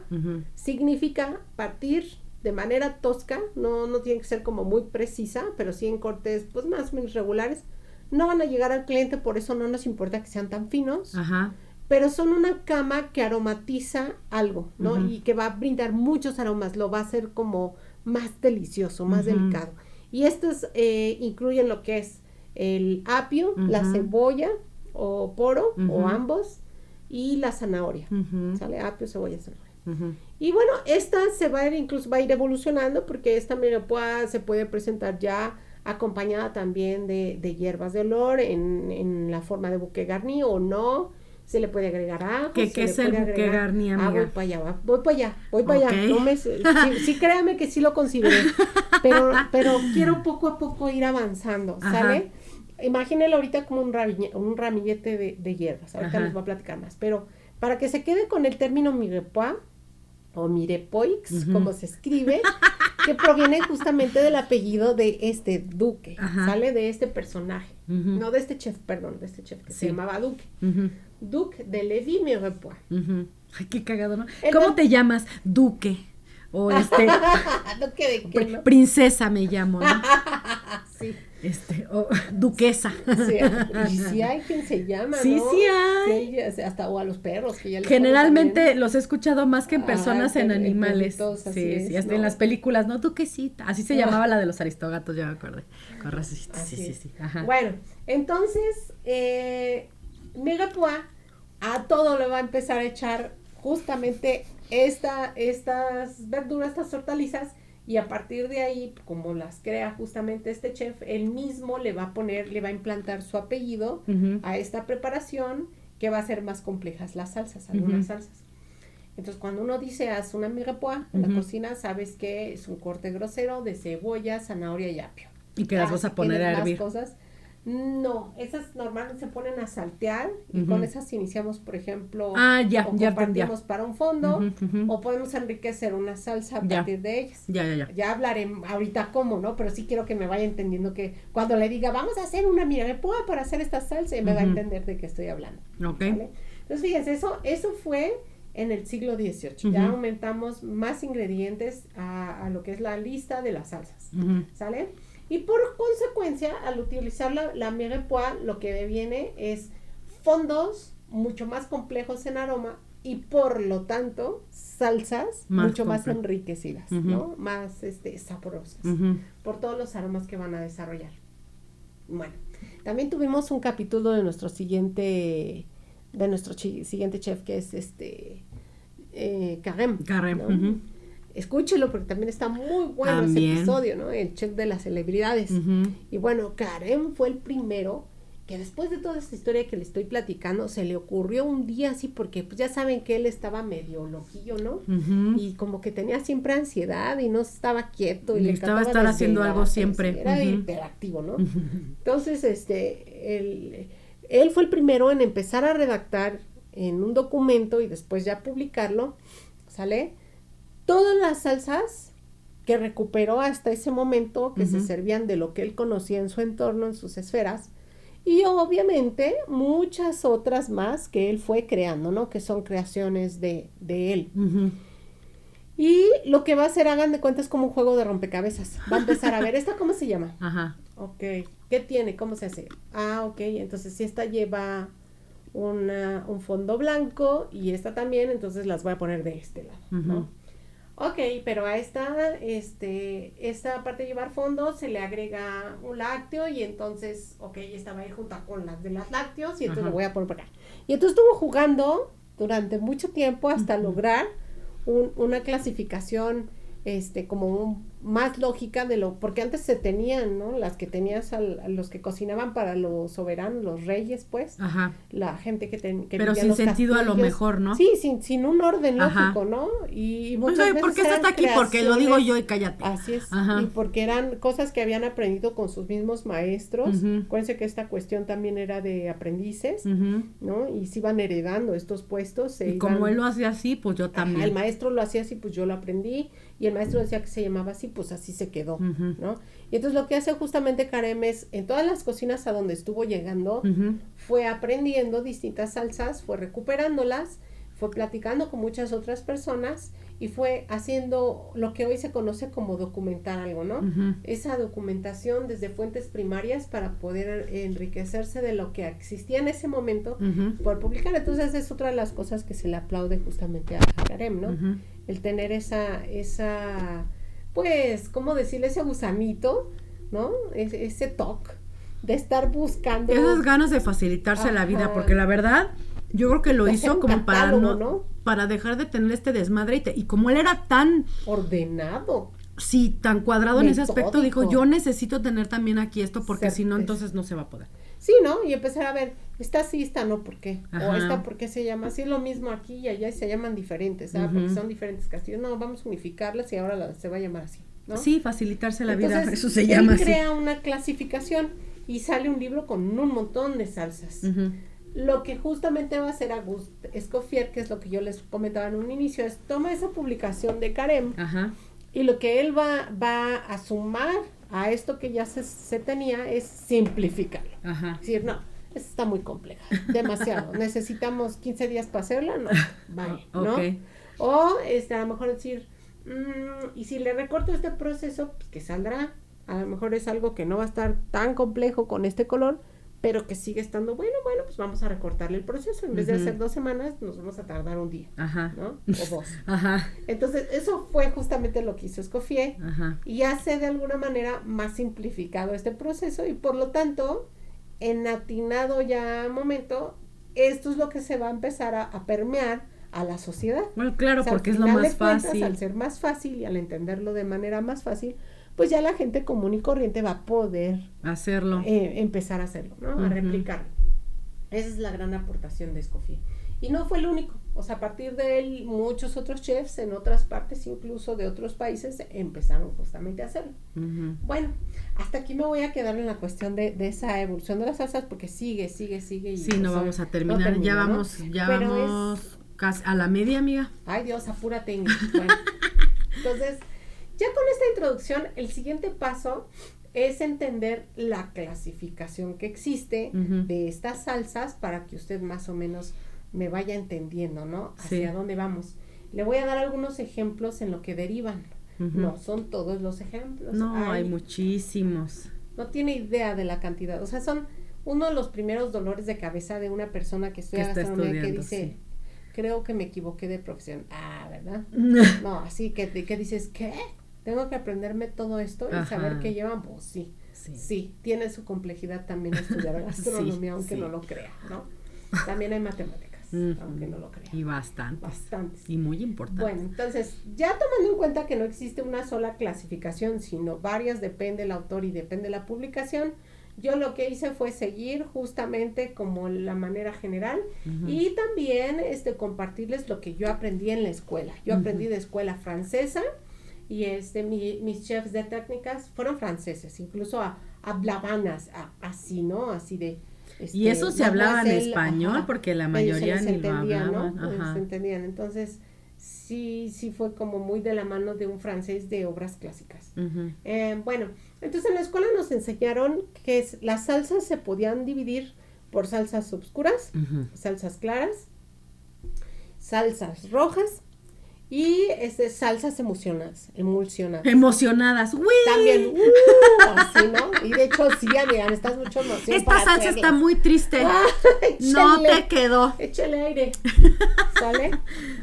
significa partir de manera tosca, no tiene que ser como muy precisa, pero sí en cortes pues más o menos regulares. No van a llegar al cliente, por eso no nos importa que sean tan finos. Ajá. Pero son una cama que aromatiza algo, ¿no? Y que va a brindar muchos aromas, lo va a hacer como más delicioso, más delicado. Y estos incluyen lo que es el apio, la cebolla o poro, o ambos, y la zanahoria, ¿sale? Apio, cebolla, zanahoria. Y bueno, esta va a ir evolucionando, porque esta mirepoix se puede presentar ya acompañada también de hierbas de olor en la forma de bouquet garni o no. Se le puede agregar ajo. ¿Qué es el bouquet garni, amiga? Voy para allá. No sí, créame que sí lo consideré, pero quiero poco a poco ir avanzando, ¿sale? Imagínelo ahorita como un ramillete de hierbas, ahorita les voy a platicar más, pero para que se quede con el término mirepoix, o mirepoix, como se escribe, que proviene justamente del apellido de este duque, ¿sale? De este personaje, no de este chef, perdón, de este chef que se llamaba Duque. Duc de Lévis Mirepoix. Ay, qué cagado, ¿no? ¿Cómo te llamas? Duque. O Duque de qué, ¿no? Princesa me llamo, ¿no? Sí. O duquesa. Sí, y sí hay quien se llama, ¿no? Sí hay. Sí, hasta o a los perros que ya les generalmente los he escuchado más que en personas, en animales. Sí, hasta en las películas, ¿no? Duquesita. Así se llamaba la de los Aristógatos, ya me acordé. Sí. Ajá. Bueno, entonces, Mirepoix a todo le va a empezar a echar justamente estas verduras, estas hortalizas, y a partir de ahí, como las crea justamente este chef, él mismo le va a implantar su apellido a esta preparación, que va a hacer más complejas las salsas, algunas salsas. Entonces, cuando uno dice haz una mirepoix en la cocina, sabes que es un corte grosero de cebolla, zanahoria y apio. ¿Y que las vas a poner a hervir? Cosas. No, esas normalmente se ponen a saltear y con esas iniciamos, por ejemplo, ya compartimos para un fondo, o podemos enriquecer una salsa a partir de ellas. Ya hablaré ahorita cómo, ¿no? Pero sí quiero que me vaya entendiendo, que cuando le diga, vamos a hacer una mirepoix para hacer esta salsa, y me va a entender de qué estoy hablando. Okay. ¿Vale? Entonces, fíjense, eso fue en el siglo XVIII. Ya aumentamos más ingredientes a lo que es la lista de las salsas, ¿sale? Y por consecuencia, al utilizar la mirepoix, lo que viene es fondos mucho más complejos en aroma, y por lo tanto, salsas mucho más enriquecidas, ¿no? Más saborosas, por todos los aromas que van a desarrollar. Bueno, también tuvimos un capítulo de nuestro siguiente chef, que es Carême. Carême, Escúchelo, porque también está muy bueno ese episodio, ¿no? El chef de las celebridades. Y bueno, Carême fue el primero que, después de toda esta historia que le estoy platicando, se le ocurrió un día así, porque pues ya saben que él estaba medio loquillo, ¿no? Y como que tenía siempre ansiedad y no estaba quieto. Y le estaba estar haciendo algo siempre. Era hiperactivo, ¿no? Entonces, él fue el primero en empezar a redactar en un documento y después ya publicarlo, ¿sale? Todas las salsas que recuperó hasta ese momento, que se servían de lo que él conocía en su entorno, en sus esferas, y obviamente muchas otras más que él fue creando, ¿no? Que son creaciones de él. Y lo que va a hacer, hagan de cuenta, es como un juego de rompecabezas. Va a empezar a ver, ¿esta cómo se llama? Ok, ¿qué tiene? ¿Cómo se hace? Ok, entonces si esta lleva un fondo blanco y esta también, entonces las voy a poner de este lado, ¿no? Ok, pero a esta parte de llevar fondos se le agrega un lácteo y entonces, ok, esta va a ir junto con las de las lácteos y entonces lo voy a poner por acá. Y entonces estuvo jugando durante mucho tiempo hasta lograr una clasificación como más lógica de porque antes se tenían, ¿no? Las que tenías a los que cocinaban para los soberanos, los reyes, pues. Ajá. La gente que pero sin sentido a lo mejor, ¿no? Sí, sin un orden lógico, ¿no? Y muchas veces ¿por qué está aquí? Porque lo digo yo y cállate. Así es. Ajá. Y porque eran cosas que habían aprendido con sus mismos maestros. Acuérdense que esta cuestión también era de aprendices, ¿no? Y se iban heredando estos puestos. Y como él lo hacía así, pues yo también. El maestro lo hacía así, pues yo lo aprendí. Y el maestro decía que se llamaba así, pues así se quedó, ¿no? Y entonces lo que hace justamente Karem es, en todas las cocinas a donde estuvo llegando, fue aprendiendo distintas salsas, fue recuperándolas, fue platicando con muchas otras personas y fue haciendo lo que hoy se conoce como documentar algo, ¿no? Esa documentación desde fuentes primarias para poder enriquecerse de lo que existía en ese momento, por publicar. Entonces es otra de las cosas que se le aplaude justamente a Karem, ¿no? El tener esa, pues, ¿cómo decirle? Ese gusanito, ¿no? Ese toque de estar buscando. Esas ganas de facilitarse la vida, porque la verdad, yo creo que lo hizo como ¿no? Para dejar de tener este desmadre y como él era tan ordenado. Sí, tan cuadrado en ese aspecto, dijo, yo necesito tener también aquí esto, porque si no, entonces no se va a poder. Sí, ¿no? Y empezar a ver, esta sí, esta no, ¿por qué? O esta, ¿por qué se llama? Sí, es lo mismo aquí y allá y se llaman diferentes, ¿sabes? Porque son diferentes castillos. No, vamos a unificarlas y ahora se va a llamar así, ¿no? Sí, facilitarse la vida, eso se él llama así. Crea una clasificación y sale un libro con un montón de salsas. Lo que justamente va a hacer Auguste Escoffier, que es lo que yo les comentaba en un inicio, es toma esa publicación de Karem y lo que él va a sumar a esto que ya se tenía es simplificarlo. Es decir, no, esta está muy compleja, demasiado. Necesitamos 15 días para hacerla, no, vaya, ¿no? O a lo mejor decir, y si le recorto este proceso, pues que saldrá. A lo mejor es algo que no va a estar tan complejo con este color, pero que sigue estando bueno, pues vamos a recortarle el proceso. En vez de hacer 2 semanas, nos vamos a tardar un día, ¿no? O 2. Entonces, eso fue justamente lo que hizo Escoffier y hace de alguna manera más simplificado este proceso y por lo tanto, en atinado ya momento, esto es lo que se va a empezar a permear a la sociedad. Bueno, claro, porque es lo más fácil. Al ser más fácil y al entenderlo de manera más fácil, pues ya la gente común y corriente va a poder hacerlo, empezar a hacerlo, ¿no? A replicarlo. Esa es la gran aportación de Escoffier. Y no fue el único, o sea, a partir de él, muchos otros chefs en otras partes, incluso de otros países, empezaron justamente a hacerlo. Bueno, hasta aquí me voy a quedar en la cuestión de esa evolución de las salsas, porque sigue. Y, sí, no vamos a terminar, no vamos casi a la media, amiga. Ay, Dios, apúrate. Bueno, entonces, ya con esta introducción, el siguiente paso es entender la clasificación que existe de estas salsas para que usted más o menos me vaya entendiendo, ¿no? Hacia dónde vamos. Le voy a dar algunos ejemplos en lo que derivan. No son todos los ejemplos. No, hay muchísimos. No tiene idea de la cantidad. O sea, son uno de los primeros dolores de cabeza de una persona que estudia gastronomía que dice, creo que me equivoqué de profesión. ¿Verdad? No, así que dices, ¿qué? Tengo que aprenderme todo esto y saber qué llevan. Pues sí, tiene su complejidad también estudiar gastronomía, aunque no lo crea, ¿no? También hay matemáticas, aunque no lo crea. Y bastantes. Y muy importantes. Bueno, entonces, ya tomando en cuenta que no existe una sola clasificación, sino varias, depende el autor y depende la publicación, yo lo que hice fue seguir justamente como la manera general y también compartirles lo que yo aprendí en la escuela. Yo aprendí de escuela francesa y mis chefs de técnicas fueron franceses, incluso hablaban así, ¿no? Así de... y eso se hablaba en español porque la mayoría ni lo hablaban. ¿no? Se entendían, entonces sí fue como muy de la mano de un francés de obras clásicas. Bueno, entonces en la escuela nos enseñaron que las salsas se podían dividir por salsas oscuras, salsas claras, salsas rojas Y salsas emulsionadas. Emocionadas. ¡Uy! También, así, ¿no? Y de hecho, sí, amiga, necesitas mucha emoción. Esta salsa está muy triste. No te quedó. Échale aire. ¿Sale?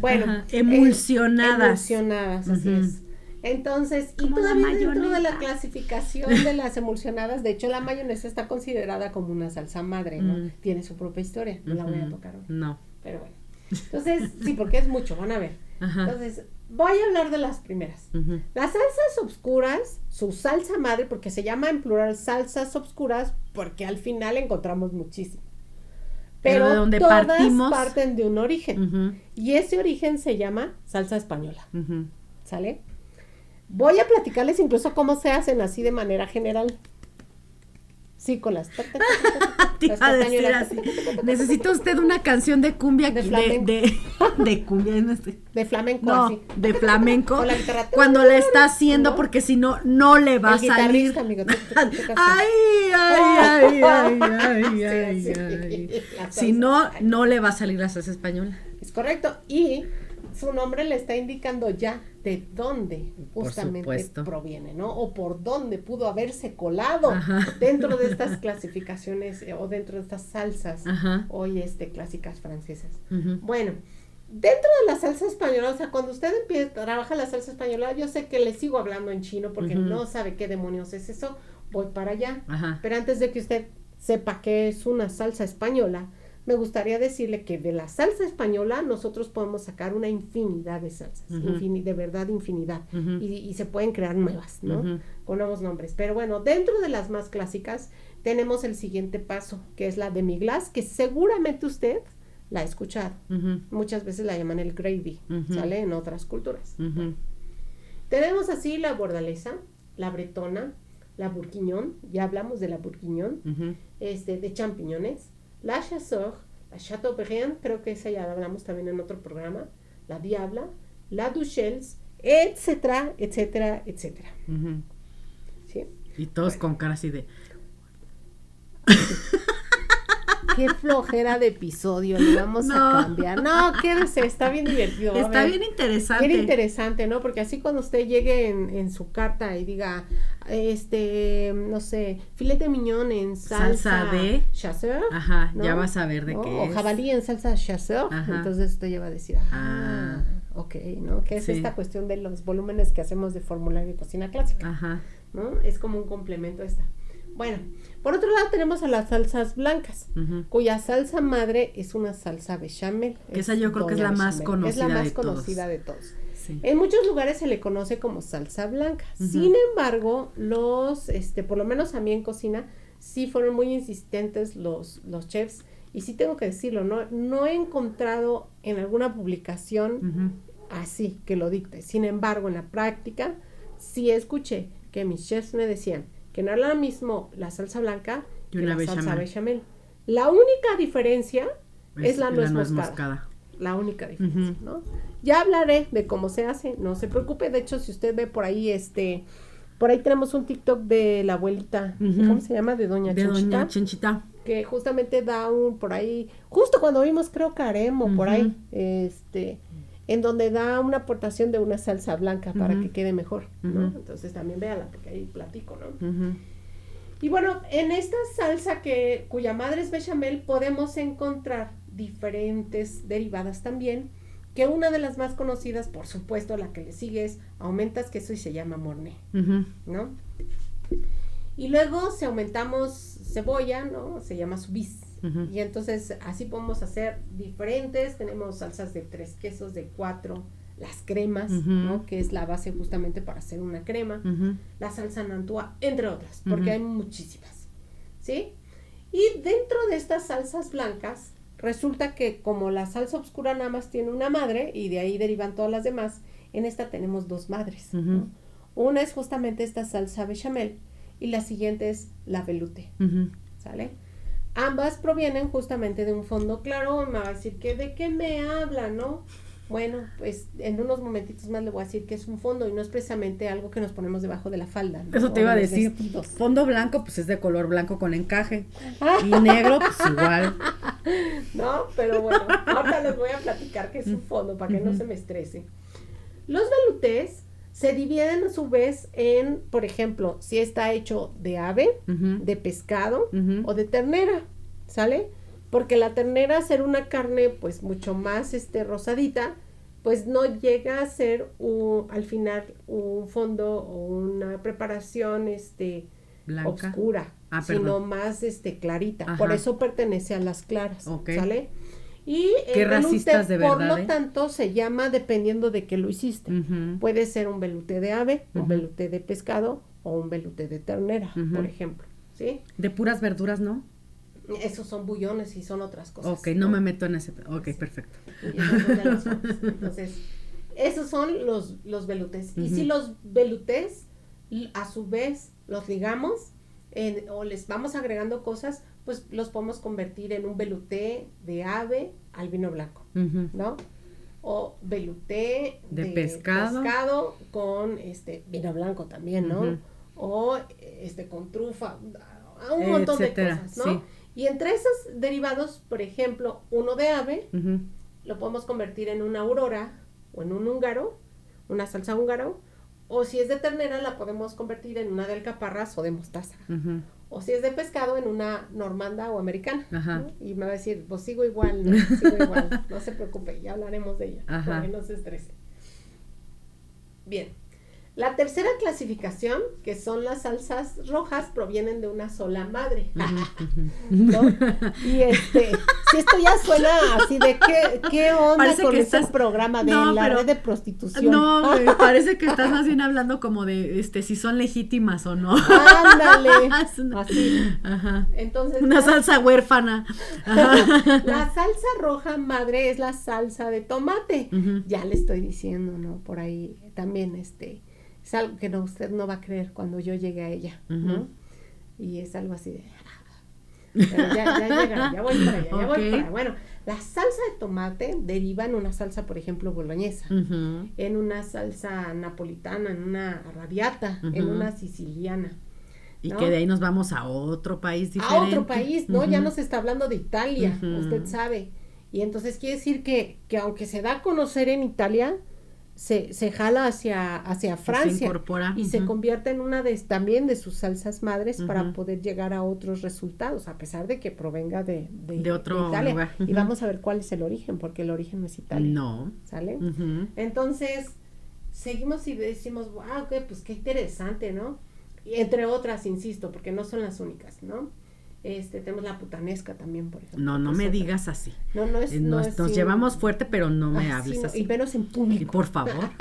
Bueno. Ajá. Emulsionadas. Así es. Entonces, y Como la todavía dentro de la mayonesa. clasificación de las emulsionadas, de hecho, la mayonesa está considerada como una salsa madre, ¿no? Tiene su propia historia. No la voy a tocar hoy. No. Pero bueno. Entonces, sí, porque es mucho, van a ver. Ajá. Entonces, voy a hablar de las primeras. Las salsas obscuras, su salsa madre, porque se llama en plural salsas obscuras, porque al final encontramos muchísimo. Pero de donde todas partimos, parten de un origen. Y ese origen se llama salsa española. ¿Sale? Voy a platicarles incluso cómo se hacen así de manera general. Sí, con las... Te iba a decir así. Necesita usted una canción de cumbia De flamenco. de cumbia, no sé. De flamenco, No, así. de flamenco. Con la guitarra. Cuando la está haciendo, ¿no? porque si no, no le va a El salir. guitarrista, amigo, Ay, ay. Sí. La Si salsa no, española. no le va a salir la salsa española. Es correcto. Y su nombre le está indicando ya de dónde Por justamente supuesto. proviene, ¿no? O por dónde pudo haberse colado Ajá. dentro de estas clasificaciones o dentro de estas salsas Ajá. hoy clásicas francesas. Ujú. Bueno, dentro de la salsa española, o sea, cuando usted trabaja la salsa española, yo sé que le sigo hablando en chino porque no sabe qué demonios es eso, voy para allá. Ajá. Pero antes de que usted sepa qué es una salsa española, me gustaría decirle que de la salsa española nosotros podemos sacar una infinidad de salsas, de verdad infinidad, y se pueden crear nuevas, ¿no? Con nuevos nombres. Pero bueno, dentro de las más clásicas tenemos el siguiente paso, que es la demi-glace, que seguramente usted la ha escuchado. Muchas veces la llaman el gravy, ¿sale? En otras culturas. Tenemos así la bordalesa, la bretona, la bourguignon, ya hablamos de la bourguignon, de champiñones, la chasseur, la chateaubriand, creo que esa ya la hablamos también en otro programa, la diabla, la duchesse, etcétera, etcétera, etcétera. ¿Sí? Y todos con cara así de... Qué flojera de episodio, le vamos a cambiar. No, quédese, está bien divertido. Está bien interesante. Bien interesante, ¿no? Porque así cuando usted llegue en su carta y diga, no sé, filete miñón en salsa de chasseur. Ajá, ¿no? ya vas a ver de ¿no? qué O es. jabalí en salsa chasseur. Ajá. Entonces usted ya va a decir, ok, ¿no? Que es esta cuestión de los volúmenes que hacemos de formulario de cocina clásica. Ajá. ¿No? Es como un complemento a esta. Bueno, por otro lado tenemos a las salsas blancas, cuya salsa madre es una salsa bechamel. Esa yo creo que es la más conocida Es la más de todos. conocida de todos. Sí. En muchos lugares se le conoce como salsa blanca. Sin embargo, por lo menos a mí en cocina, sí fueron muy insistentes los chefs. Y sí tengo que decirlo, no he encontrado en alguna publicación así que lo dicte. Sin embargo, en la práctica, sí escuché que mis chefs me decían que no era lo mismo la salsa blanca y que la salsa bechamel. La única diferencia es la nuez nuez moscada. La única diferencia, ¿no? Ya hablaré de cómo se hace, no se preocupe. De hecho, si usted ve por ahí, por ahí tenemos un TikTok de la abuelita, ¿cómo se llama? De Doña Chenchita. Que justamente da por ahí, justo cuando vimos, creo, Caremo, por ahí, en donde da una aportación de una salsa blanca para que quede mejor, ¿no? Entonces también véala, porque ahí platico, ¿no? Y bueno, en esta salsa cuya madre es bechamel, podemos encontrar diferentes derivadas también, que una de las más conocidas, por supuesto, la que le sigue es aumentas queso y se llama mornay, ¿no? Y luego si aumentamos cebolla, ¿no? Se llama subis. Y entonces así podemos hacer diferentes, tenemos salsas de 3 quesos, de 4, las cremas, ¿no? Que es la base justamente para hacer una crema, la salsa nantua, entre otras, porque hay muchísimas, ¿sí? Y dentro de estas salsas blancas, resulta que como la salsa oscura nada más tiene una madre, y de ahí derivan todas las demás, en esta tenemos 2 madres, ¿no? Una es justamente esta salsa bechamel, y la siguiente es la velouté, ¿sale? Ambas provienen justamente de un fondo claro. Me va a decir que de qué me habla, ¿no? Bueno, pues en unos momentitos más le voy a decir que es un fondo y no es precisamente algo que nos ponemos debajo de la falda, ¿no? Eso te iba a decir. Vestidos. Fondo blanco, pues es de color blanco con encaje. Y negro, pues igual. No, pero bueno, ahorita les voy a platicar que es un fondo para que no se me estrese. Los velutés se dividen a su vez en, por ejemplo, si está hecho de ave, de pescado o de ternera, ¿sale? Porque la ternera, ser una carne pues mucho más rosadita, pues no llega a ser al final un fondo o una preparación blanca, oscura, sino más clarita. Ajá. Por eso pertenece a las claras, ¿sale? Y qué racistas de verdad, por lo tanto, se llama dependiendo de qué lo hiciste. Puede ser un veluté de ave, un veluté de pescado o un veluté de ternera, por ejemplo, ¿sí? De puras verduras, ¿no? Esos son bullones y son otras cosas. Ok, no me meto en ese. Ok, perfecto. Entonces, esos son los velutés. Y si los velutés, a su vez, los ligamos o les vamos agregando cosas, pues los podemos convertir en un veluté de ave al vino blanco, ¿no? O veluté de pescado con vino blanco también, ¿no? O con trufa, un montón de cosas, ¿no? Sí. Y entre esos derivados, por ejemplo, uno de ave, lo podemos convertir en una aurora o en un húngaro, una salsa húngaro, o si es de ternera la podemos convertir en una de alcaparras o de mostaza. O si es de pescado, en una normanda o americana, ¿no? Y me va a decir, pues sigo igual, no se preocupe, ya hablaremos de ella, para que no se estrese. Bien, la tercera clasificación, que son las salsas rojas, provienen de una sola madre, ¿no? Y si esto ya suena así de qué onda parece con este programa de la red de prostitución. No, parece que estás más bien hablando como de si son legítimas o no. Ándale, así. Ajá. Entonces, una salsa huérfana. La salsa roja madre es la salsa de tomate. Ya le estoy diciendo, ¿no? Por ahí también es algo que usted no va a creer cuando yo llegue a ella, ¿no? Y es algo así de... Pero ya llega, ya voy para allá, voy para allá. Bueno, la salsa de tomate deriva en una salsa, por ejemplo, boloñesa, en una salsa napolitana, en una arrabbiata, en una siciliana. Y que de ahí nos vamos a otro país diferente. A otro país, ¿no? Ya nos está hablando de Italia, usted sabe. Y entonces quiere decir que aunque se da a conocer en Italia, se jala hacia Francia, se incorpora, y se convierte en una también de sus salsas madres para poder llegar a otros resultados, a pesar de que provenga de otro Italia. lugar. Y vamos a ver cuál es el origen, porque el origen no es Italia. No. ¿Sale? Entonces, seguimos y decimos, wow, pues qué interesante, ¿no? Y entre otras, insisto, porque no son las únicas, ¿no? Tenemos la putanesca también, por ejemplo. No me digas así. No es nos llevamos fuerte, pero no me hables así. Y menos en público. Por favor.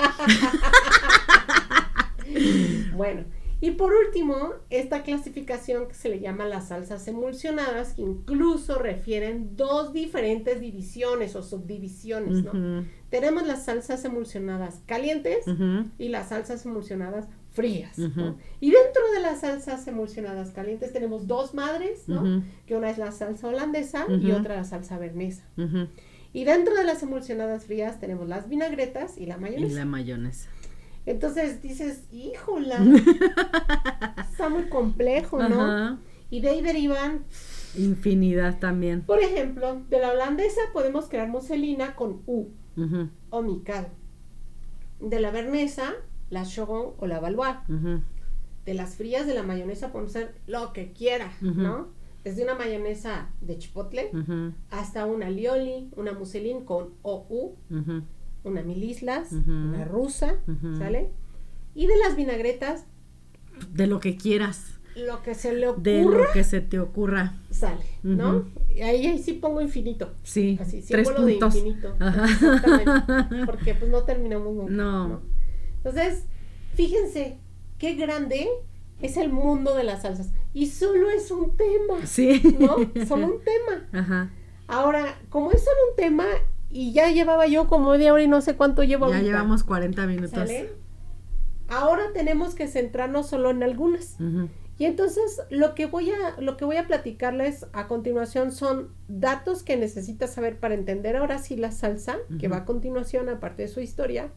Bueno, y por último, esta clasificación que se le llama las salsas emulsionadas, que incluso refieren dos diferentes divisiones o subdivisiones, ¿no? Tenemos las salsas emulsionadas calientes y las salsas emulsionadas frías, ¿no? Y dentro de las salsas emulsionadas calientes tenemos dos madres, ¿no? Que una es la salsa holandesa y otra la salsa bernesa. Y dentro de las emulsionadas frías tenemos las vinagretas y la mayonesa. Entonces dices, híjola, está muy complejo, ¿no? Y de ahí derivan infinidad también. Por ejemplo, de la holandesa podemos crear muselina con U o micado. De la bernesa, la Shogun o la Valois. De las frías de la mayonesa podemos hacer lo que quiera, ¿no? Desde una mayonesa de chipotle hasta una alioli, una muselín con OU, una mil islas, una rusa, ¿sale? Y de las vinagretas, de lo que quieras. Lo que se le ocurra. De lo que se te ocurra. Sale, ¿no? Y ahí sí pongo infinito. Sí, así, 3 puntos. De infinito. Exactamente. Porque pues no terminamos nunca. No. Entonces, fíjense qué grande es el mundo de las salsas. Y solo es un tema. Sí. ¿No? Solo un tema. Ahora, como es solo un tema, y ya llevaba yo como media hora y no sé cuánto llevo ahorita. Ya llevamos 40 minutos. ¿Sale? Ahora tenemos que centrarnos solo en algunas. Y entonces lo que voy a platicarles a continuación son datos que necesitas saber para entender ahora sí la salsa, que va a continuación, aparte de su historia,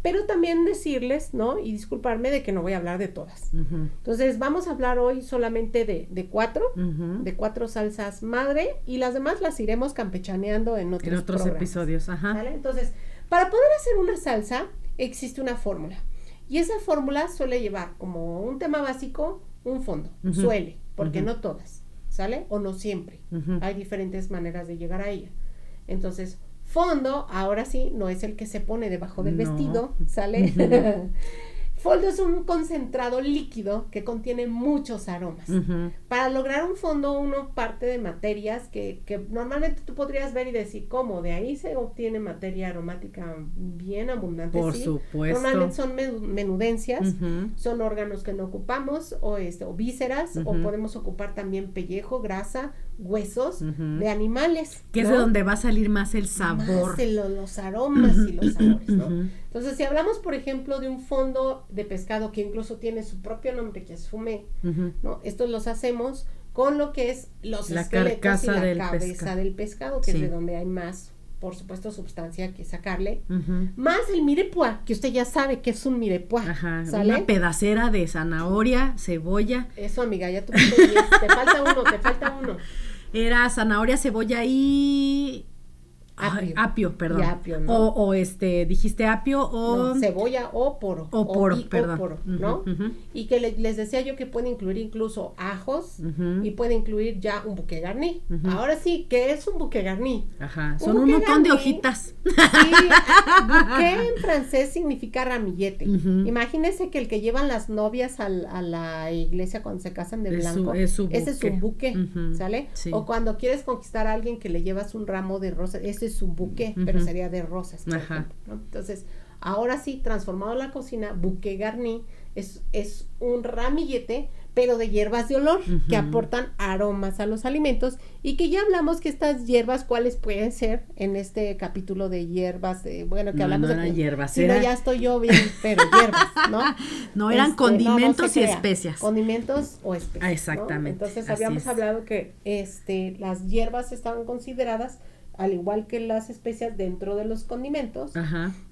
pero también decirles, ¿no? Y disculparme de que no voy a hablar de todas. Entonces vamos a hablar hoy solamente de 4, de 4 salsas madre, y las demás las iremos campechaneando en otros episodios. ¿Vale? Entonces, para poder hacer una salsa, existe una fórmula. Y esa fórmula suele llevar como un tema básico, un fondo. Suele, porque no todas, ¿sale? O no siempre. Hay diferentes maneras de llegar a ella. Entonces, fondo, ahora sí, no es el que se pone debajo del vestido, ¿sale? Fondo es un concentrado líquido que contiene muchos aromas. Para lograr un fondo, uno parte de materias que normalmente tú podrías ver y decir, ¿cómo? De ahí se obtiene materia aromática bien abundante. Por supuesto. Normalmente son menudencias, son órganos que no ocupamos, o vísceras, o podemos ocupar también pellejo, grasa, huesos de animales. Que es de donde va a salir más el sabor. Más los aromas y los sabores, ¿no? Entonces, si hablamos, por ejemplo, de un fondo de pescado que incluso tiene su propio nombre, que es fumé, ¿no? Estos los hacemos con lo que es los esqueletos y la cabeza del pescado, que es de donde hay más, por supuesto, sustancia que sacarle. Más el mirepoix, que usted ya sabe que es un mirepoix. ¿Sale? Una pedacera de zanahoria, cebolla. Eso, amiga, ya te falta uno. Era zanahoria, cebolla y... Apio, perdón. Apio, ¿no? O dijiste apio o... No, cebolla o poro. Perdón. ¿No? Y que les decía yo que puede incluir incluso ajos y puede incluir ya un bouquet garni. Ahora sí, ¿qué es un bouquet garni? Son un montón de hojitas. Sí, bouquet en francés significa ramillete. Imagínense que el que llevan las novias a la iglesia cuando se casan de blanco, ese es un bouquet, ¿sale? Sí. O cuando quieres conquistar a alguien que le llevas un ramo de rosas, ese es un bouquet, pero sería de rosas, por ejemplo, ¿no? Entonces, ahora sí, transformado la cocina, bouquet garni es un ramillete, pero de hierbas de olor, que aportan aromas a los alimentos, y que ya hablamos que estas hierbas, ¿cuáles pueden ser? En este capítulo de hierbas, hablamos de hierbas, sí, ya estoy yo bien, pero hierbas, ¿no? No, eran condimentos y especias. Condimentos o especias, exactamente. ¿no? Entonces, habíamos hablado que las hierbas estaban consideradas al igual que las especias dentro de los condimentos,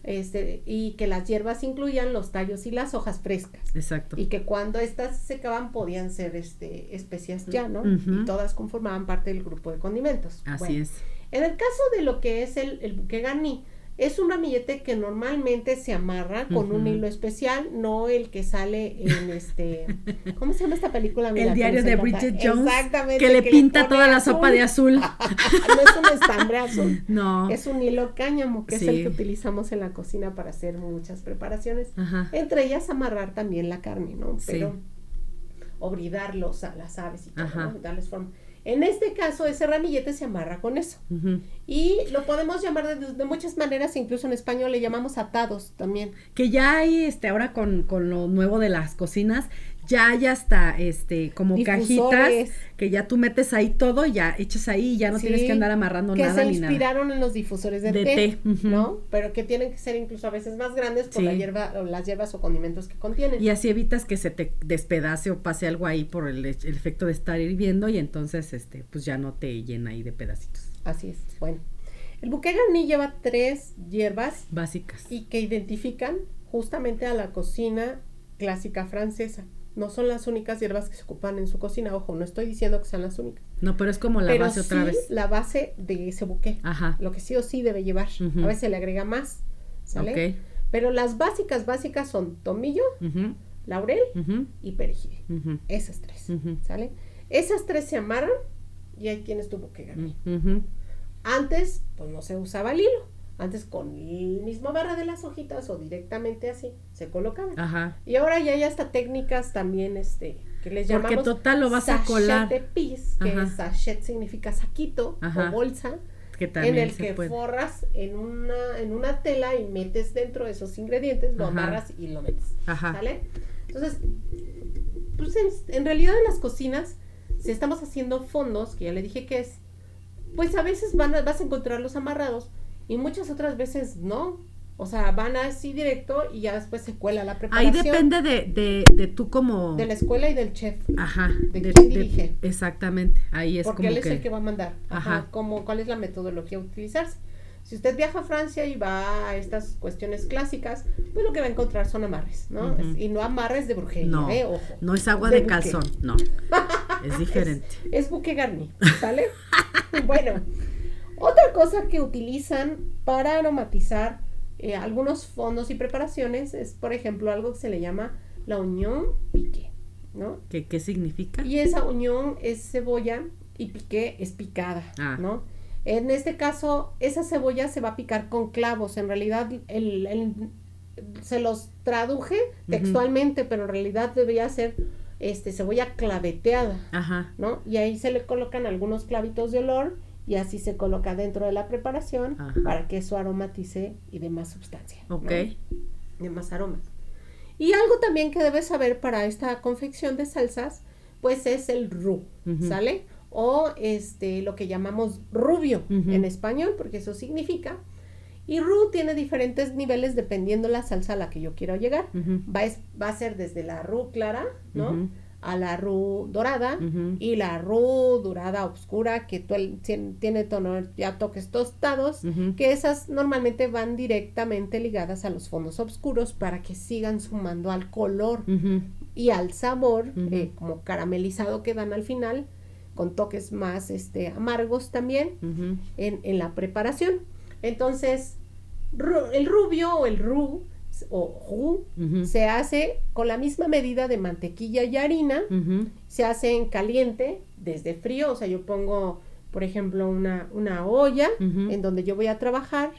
y que las hierbas incluían los tallos y las hojas frescas. Exacto. Y que cuando estas se secaban podían ser especias ya, ¿no? Y todas conformaban parte del grupo de condimentos. Así es. En el caso de lo que es el bouquet garni, es un ramillete que normalmente se amarra con un hilo especial, no el que sale en ¿cómo se llama esta película? El diario de Bridget Jones. Exactamente. Que le pinta toda la sopa de azul. No es un estambre azul. No. Es un hilo cáñamo, que es el que utilizamos en la cocina para hacer muchas preparaciones. Entre ellas amarrar también la carne, ¿no? Pero o bridarlos a las aves y todo, ¿no? Darles forma. En este caso, ese ramillete se amarra con eso. Y lo podemos llamar de muchas maneras, incluso en español le llamamos atados también. Que ya hay, ahora con lo nuevo de las cocinas, ya hay hasta, como difusores, cajitas, que ya tú metes ahí todo, ya echas ahí y ya no tienes que andar amarrando nada ni nada. Que se inspiraron en los difusores de té. ¿No? Pero que tienen que ser incluso a veces más grandes por la hierba, o las hierbas o condimentos que contienen. Y así evitas que se te despedace o pase algo ahí por el efecto de estar hirviendo, y entonces, pues ya no te llena ahí de pedacitos. Así es. Bueno, el bouquet garni lleva 3 hierbas básicas y que identifican justamente a la cocina clásica francesa. No son las únicas hierbas que se ocupan en su cocina, ojo, no estoy diciendo que sean las únicas. No, pero es como la base otra vez. La base de ese bouquet. Lo que sí o sí debe llevar. A veces le agrega más, ¿sale? Pero las básicas son tomillo, laurel y perejil. Esas 3, ¿sale? Esas 3 se amarran y ahí tienes tu bouquet garni. Antes, pues no se usaba el hilo. Antes con el mismo barra de las hojitas o directamente así se colocaban. Y ahora ya hay hasta técnicas también que les llamamos. Porque total lo vas a colar. Sachet de pis, que sachet significa saquito o bolsa, que también en el que forras en una tela y metes dentro esos ingredientes, lo amarras y lo metes. ¿Sale? Entonces, pues en realidad en las cocinas, si estamos haciendo fondos, que ya le dije que es, pues a veces vas a encontrarlos amarrados. Y muchas otras veces no, o sea, van así directo y ya después se cuela la preparación. Ahí depende de tú como... De la escuela y del chef. De quién dirige. exactamente, ahí es porque como él es el que va a mandar. ¿Cuál es la metodología a utilizarse? Si usted viaja a Francia y va a estas cuestiones clásicas, pues lo que va a encontrar son amarres, ¿no? Y no amarres de brujería, no, ojo. No es agua de calzón, no. Es diferente. Es bouquet garni, ¿sale? Bueno, otra cosa que utilizan para aromatizar algunos fondos y preparaciones es, por ejemplo, algo que se le llama la unión piqué, ¿no? ¿Qué significa? Y esa unión es cebolla y piqué es picada, ¿no? En este caso, esa cebolla se va a picar con clavos. En realidad, se los traduje textualmente, pero en realidad debería ser cebolla claveteada, ¿no? Y ahí se le colocan algunos clavitos de olor y así se coloca dentro de la preparación para que eso aromatice y dé más sustancia, ¿no? De más aromas. Y algo también que debes saber para esta confección de salsas, pues es el roux, ¿sale? O lo que llamamos rubio en español, porque eso significa. Y roux tiene diferentes niveles dependiendo la salsa a la que yo quiero llegar. Va a ser desde la roux clara, ¿no? A la roux dorada y la roux dorada oscura que tiene tono, ya toques tostados, que esas normalmente van directamente ligadas a los fondos oscuros para que sigan sumando al color y al sabor como caramelizado que dan al final, con toques más amargos también en la preparación. Entonces, el rubio o el roux se hace con la misma medida de mantequilla y harina, se hace en caliente, desde frío, o sea, yo pongo, por ejemplo, una olla en donde yo voy a trabajar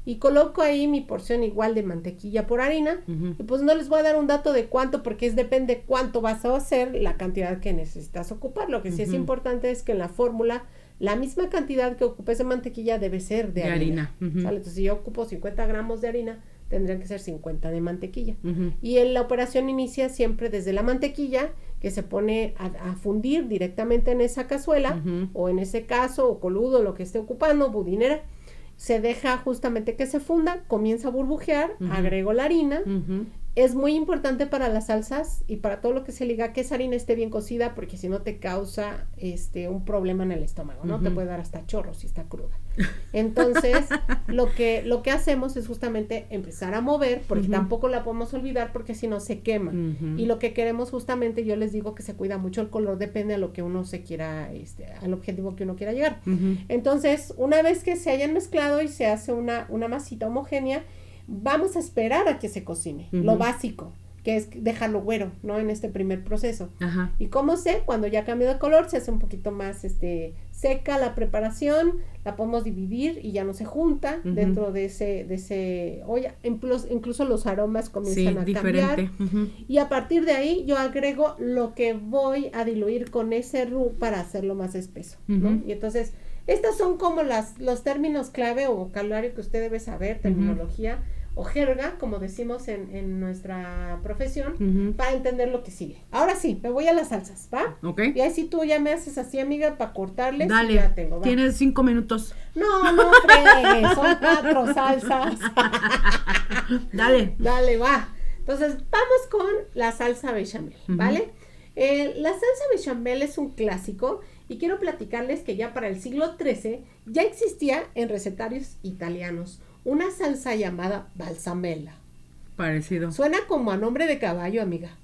y coloco ahí mi porción igual de mantequilla por harina, y pues no les voy a dar un dato de cuánto, porque depende cuánto vas a hacer, la cantidad que necesitas ocupar. Lo que sí es importante es que en la fórmula la misma cantidad que ocupes de mantequilla debe ser de harina. ¿Sale? Entonces, si yo ocupo 50 gramos de harina, tendrían que ser 50 de mantequilla. Y la operación inicia siempre desde la mantequilla, que se pone a fundir directamente en esa cazuela, o en ese caso, o coludo, lo que esté ocupando, budinera. Se deja justamente que se funda, comienza a burbujear, agrego la harina. Es muy importante para las salsas y para todo lo que se liga que esa harina esté bien cocida, porque si no te causa un problema en el estómago, ¿no? Te puede dar hasta chorro si está cruda. Entonces, lo que hacemos es justamente empezar a mover, porque tampoco la podemos olvidar, porque si no se quema. Y lo que queremos justamente, yo les digo que se cuida mucho el color, depende a lo que uno se quiera, al objetivo que uno quiera llegar. Entonces, una vez que se hayan mezclado y se hace una masita homogénea, vamos a esperar a que se cocine, lo básico, que es dejarlo güero, ¿no? En este primer proceso. Y como sé, cuando ya cambia de color, se hace un poquito más seca la preparación, la podemos dividir y ya no se junta dentro de ese olla. Incluso los aromas comienzan a cambiar. Y a partir de ahí yo agrego lo que voy a diluir con ese roux para hacerlo más espeso, ¿no? Y entonces, estos son como los términos clave o vocabulario que usted debe saber, terminología o jerga, como decimos en nuestra profesión, para entender lo que sigue. Ahora sí, me voy a las salsas, ¿va? Y ahí si tú ya me haces así, amiga, para cortarles. Dale, ya tengo, ¿va? Tienes 5 minutos. No fregues, son 4 salsas. Dale, va. Entonces, vamos con la salsa bechamel, ¿vale? La salsa bechamel es un clásico y quiero platicarles que ya para el siglo XIII ya existía en recetarios italianos una salsa llamada balsamella. Parecido. Suena como a nombre de caballo, amiga,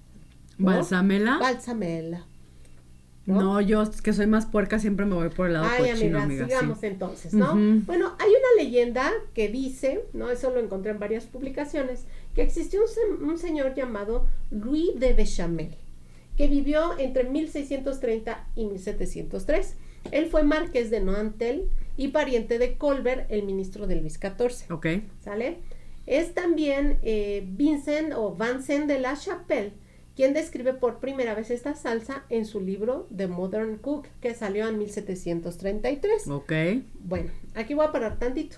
¿no? ¿Balsamella? Balsamella. No, yo que soy más puerca siempre me voy por el lado cochino, amiga. Sigamos entonces, ¿no? Bueno, hay una leyenda que dice, ¿no? Eso lo encontré en varias publicaciones, que existió un señor llamado Louis de Bechamel, que vivió entre 1630 y 1703. Él fue marqués de Nointel y pariente de Colbert, el ministro de Luis XIV. ¿Sale? Es también Vincent de la Chapelle quien describe por primera vez esta salsa en su libro The Modern Cook, que salió en 1733. Bueno, aquí voy a parar tantito.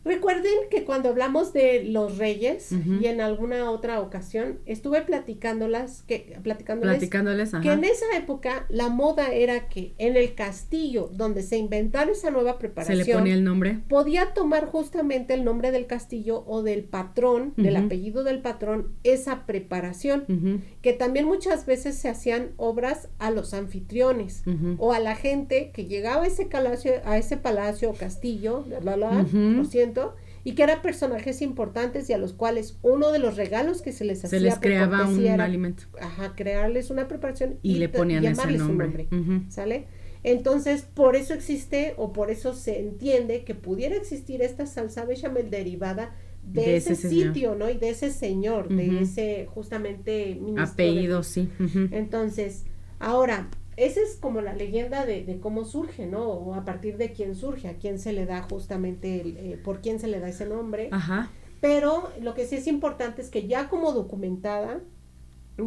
Recuerden que cuando hablamos de los reyes y en alguna otra ocasión estuve platicándoles que en esa época la moda era que en el castillo donde se inventara esa nueva preparación se le ponía el nombre, podía tomar justamente el nombre del castillo o del patrón, del apellido del patrón, esa preparación, que también muchas veces se hacían obras a los anfitriones o a la gente que llegaba a ese palacio o castillo, lo siento, y que eran personajes importantes y a los cuales uno de los regalos que se les hacía, se les creaba un era, alimento, crearles una preparación y le ponían ese llamarles nombre. ¿Sale? Entonces, por eso existe o por eso se entiende que pudiera existir esta salsa bechamel derivada de ese sitio, ¿no? Y de ese señor, de ese justamente ministro. Apellido, sí. Entonces, ahora, esa es como la leyenda de cómo surge, ¿no? O a partir de quién surge, a quién se le da justamente, por quién se le da ese nombre. Ajá. Pero lo que sí es importante es que ya como documentada,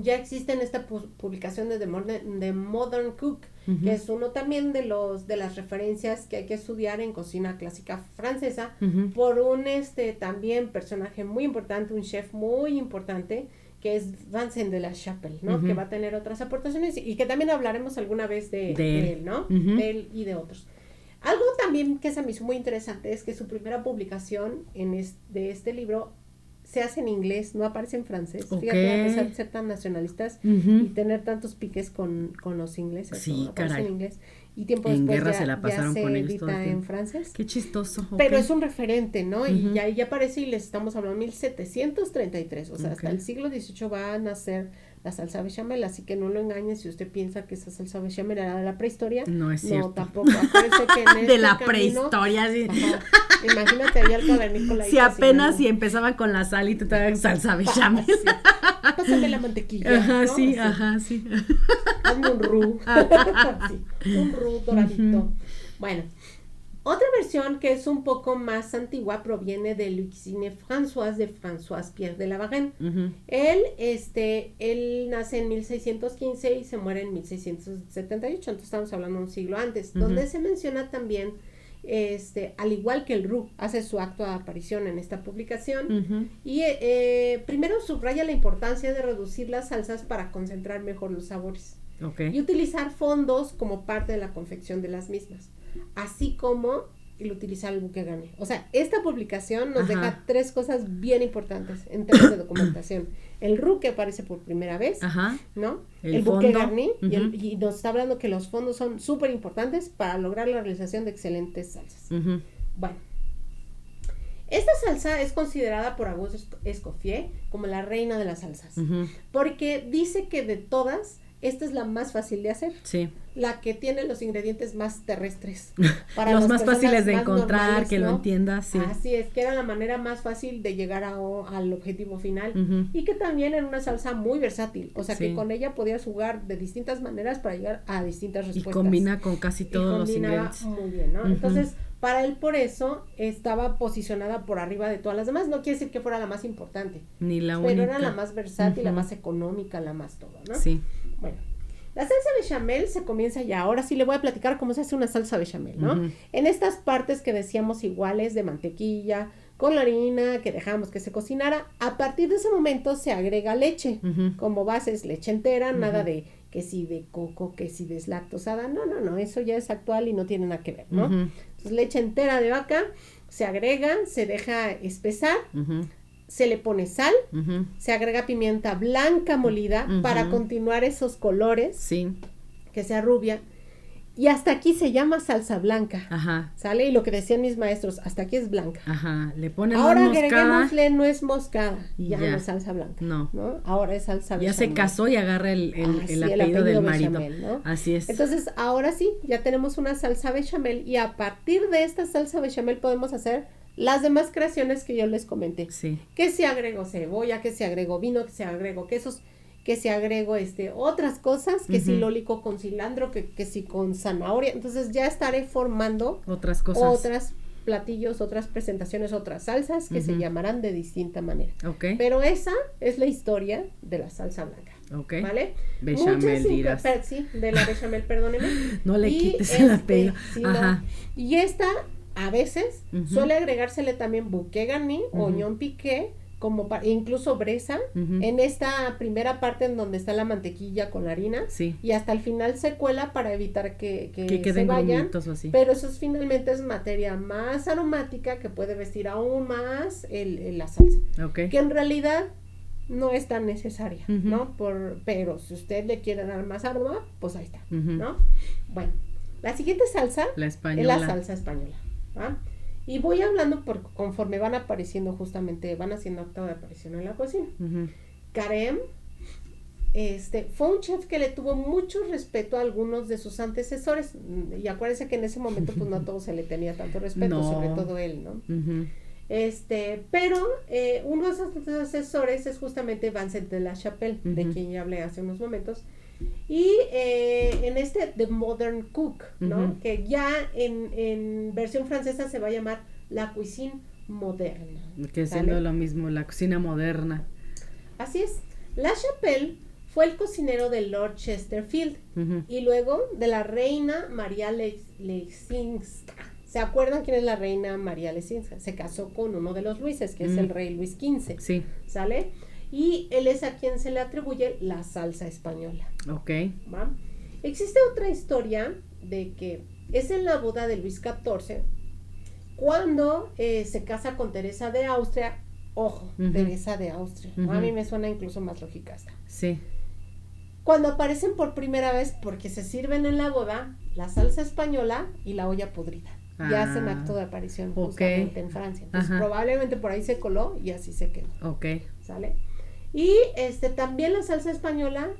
ya existe en esta publicación de The Modern Cook, que es uno también de las referencias que hay que estudiar en cocina clásica francesa, por un también personaje muy importante, un chef muy importante, que es Vincent de la Chapelle, ¿no? Que va a tener otras aportaciones y que también hablaremos alguna vez de él, ¿no? De él y de otros. Algo también que se me hizo muy interesante es que su primera publicación de este libro se hace en inglés, no aparece en francés. Fíjate, a pesar de ser tan nacionalistas y tener tantos piques con los ingleses. Sí, ¿no? caray. En inglés. Y tiempo en después guerra ya se la pasaron se con ellos edita en francés. Qué chistoso. Pero es un referente, ¿no? Y ahí ya aparece y les estamos hablando de 1733. O sea, hasta el siglo XVIII va a nacer la salsa bechamel, así que no lo engañen si usted piensa que esa salsa bechamel era de la prehistoria. No es cierto. No, tampoco. Acuérdense que en de la prehistoria, sí. Imagínate ahí al cavernícola. Si apenas si empezaban con la sal y te traen salsa bechamel. Sí. Pásame la mantequilla. Ajá, ¿no? sí, Así. ajá, sí. Hazme un roux. Sí, un roux doradito. Bueno. Otra versión que es un poco más antigua proviene de Cuisine Françoise de François Pierre de la Varenne. Él nace en 1615 y se muere en 1678, entonces estamos hablando de un siglo antes, donde se menciona también, al igual que el roux, hace su acto de aparición en esta publicación, y primero subraya la importancia de reducir las salsas para concentrar mejor los sabores. Y utilizar fondos como parte de la confección de las mismas, así como el utilizar el bouquet garni. O sea, esta publicación nos deja 3 cosas bien importantes en términos de documentación. El roux que aparece por primera vez, ¿no? El bouquet garni, y nos está hablando que los fondos son súper importantes para lograr la realización de excelentes salsas. Bueno, esta salsa es considerada por Auguste Escoffier como la reina de las salsas, porque dice que de todas, esta es la más fácil de hacer. Sí. La que tiene los ingredientes más terrestres. Para los más fáciles de encontrar, normales, que ¿no? Lo entiendas, sí. Así es, que era la manera más fácil de llegar al objetivo final. Y que también era una salsa muy versátil. O sea, que con ella podías jugar de distintas maneras para llegar a distintas respuestas. Y combina con casi todos los ingredientes. Muy bien, ¿no? Entonces, para él por eso estaba posicionada por arriba de todas las demás. No quiere decir que fuera la más importante. Ni la única. Pero era la más versátil, la más económica, la más todo, ¿no? Sí. Bueno, la salsa bechamel se comienza ya. Ahora sí le voy a platicar cómo se hace una salsa bechamel, ¿no? En estas partes que decíamos iguales de mantequilla, con la harina que dejamos que se cocinara, a partir de ese momento se agrega leche. Como base es leche entera, nada de que si de coco, que si deslactosada. No, eso ya es actual y no tiene nada que ver, ¿no? Entonces leche entera de vaca se agrega, se deja espesar. Se le pone sal, se agrega pimienta blanca molida para continuar esos colores, que sea rubia, y hasta aquí se llama salsa blanca, ¿sale? Y lo que decían mis maestros, hasta aquí es blanca. Le ponen ahora agreguémosle nuez moscada, ya no es salsa blanca, ¿no? Ahora es salsa bechamel. Ya se casó y agarra el apellido del marido, ¿no? Así es. Entonces, ahora sí, ya tenemos una salsa bechamel, y a partir de esta salsa bechamel podemos hacer las demás creaciones que yo les comenté. Que si agrego cebolla, que si agrego vino, que si agrego quesos, que si agrego otras cosas, que si lo lico con cilantro, que si con zanahoria. Entonces ya estaré formando otras cosas, otras platillos, otras presentaciones, otras salsas que se llamarán de distinta manera. Pero esa es la historia de la salsa blanca. ¿Vale? Bechamel dirás. Sí, de la bechamel, perdóneme. No le quites el apellido. Y esta a veces suele agregársele también bouquet garni, oignon piqué, como incluso breza, en esta primera parte en donde está la mantequilla con la harina, y hasta el final se cuela para evitar que se vayan, pero eso finalmente es materia más aromática que puede vestir aún más la salsa, que en realidad no es tan necesaria, ¿no? Pero si usted le quiere dar más aroma, pues ahí está, ¿no? Bueno, la siguiente salsa es la salsa española, ¿va? Y voy hablando conforme van apareciendo justamente, van haciendo acto de aparición en la cocina. Carême, fue un chef que le tuvo mucho respeto a algunos de sus antecesores, y acuérdense que en ese momento pues no a todos se le tenía tanto respeto, No. sobre todo él, ¿no? Ujú. Pero uno de sus antecesores es justamente Vincent de la Chapelle, de Ujú. quien ya hablé hace unos momentos, y en The Modern Cook, ¿no? Ujú. Que ya en versión francesa se va a llamar la cuisine moderne. Que siendo lo mismo, la cocina moderna. Así es. La Chapelle fue el cocinero de Lord Chesterfield Ujú. y luego de la reina María Leczinska. ¿Se acuerdan quién es la reina María Leczinska? Se casó con uno de los Luises, que es el rey Luis XV. Sí. ¿Sale? Y él es a quien se le atribuye la salsa española. Ok. ¿Va? Existe otra historia de que es en la boda de Luis XIV cuando se casa con Teresa de Austria. Ojo, Ujú. Teresa de Austria. Ujú. A mí me suena incluso más lógica esta. Sí. Cuando aparecen por primera vez, porque se sirven en la boda, la salsa española y la olla podrida. Ya hacen acto de aparición justamente en Francia. Entonces, Ajá. probablemente por ahí se coló y así se quedó. Ok. ¿Sale? Y también la salsa española,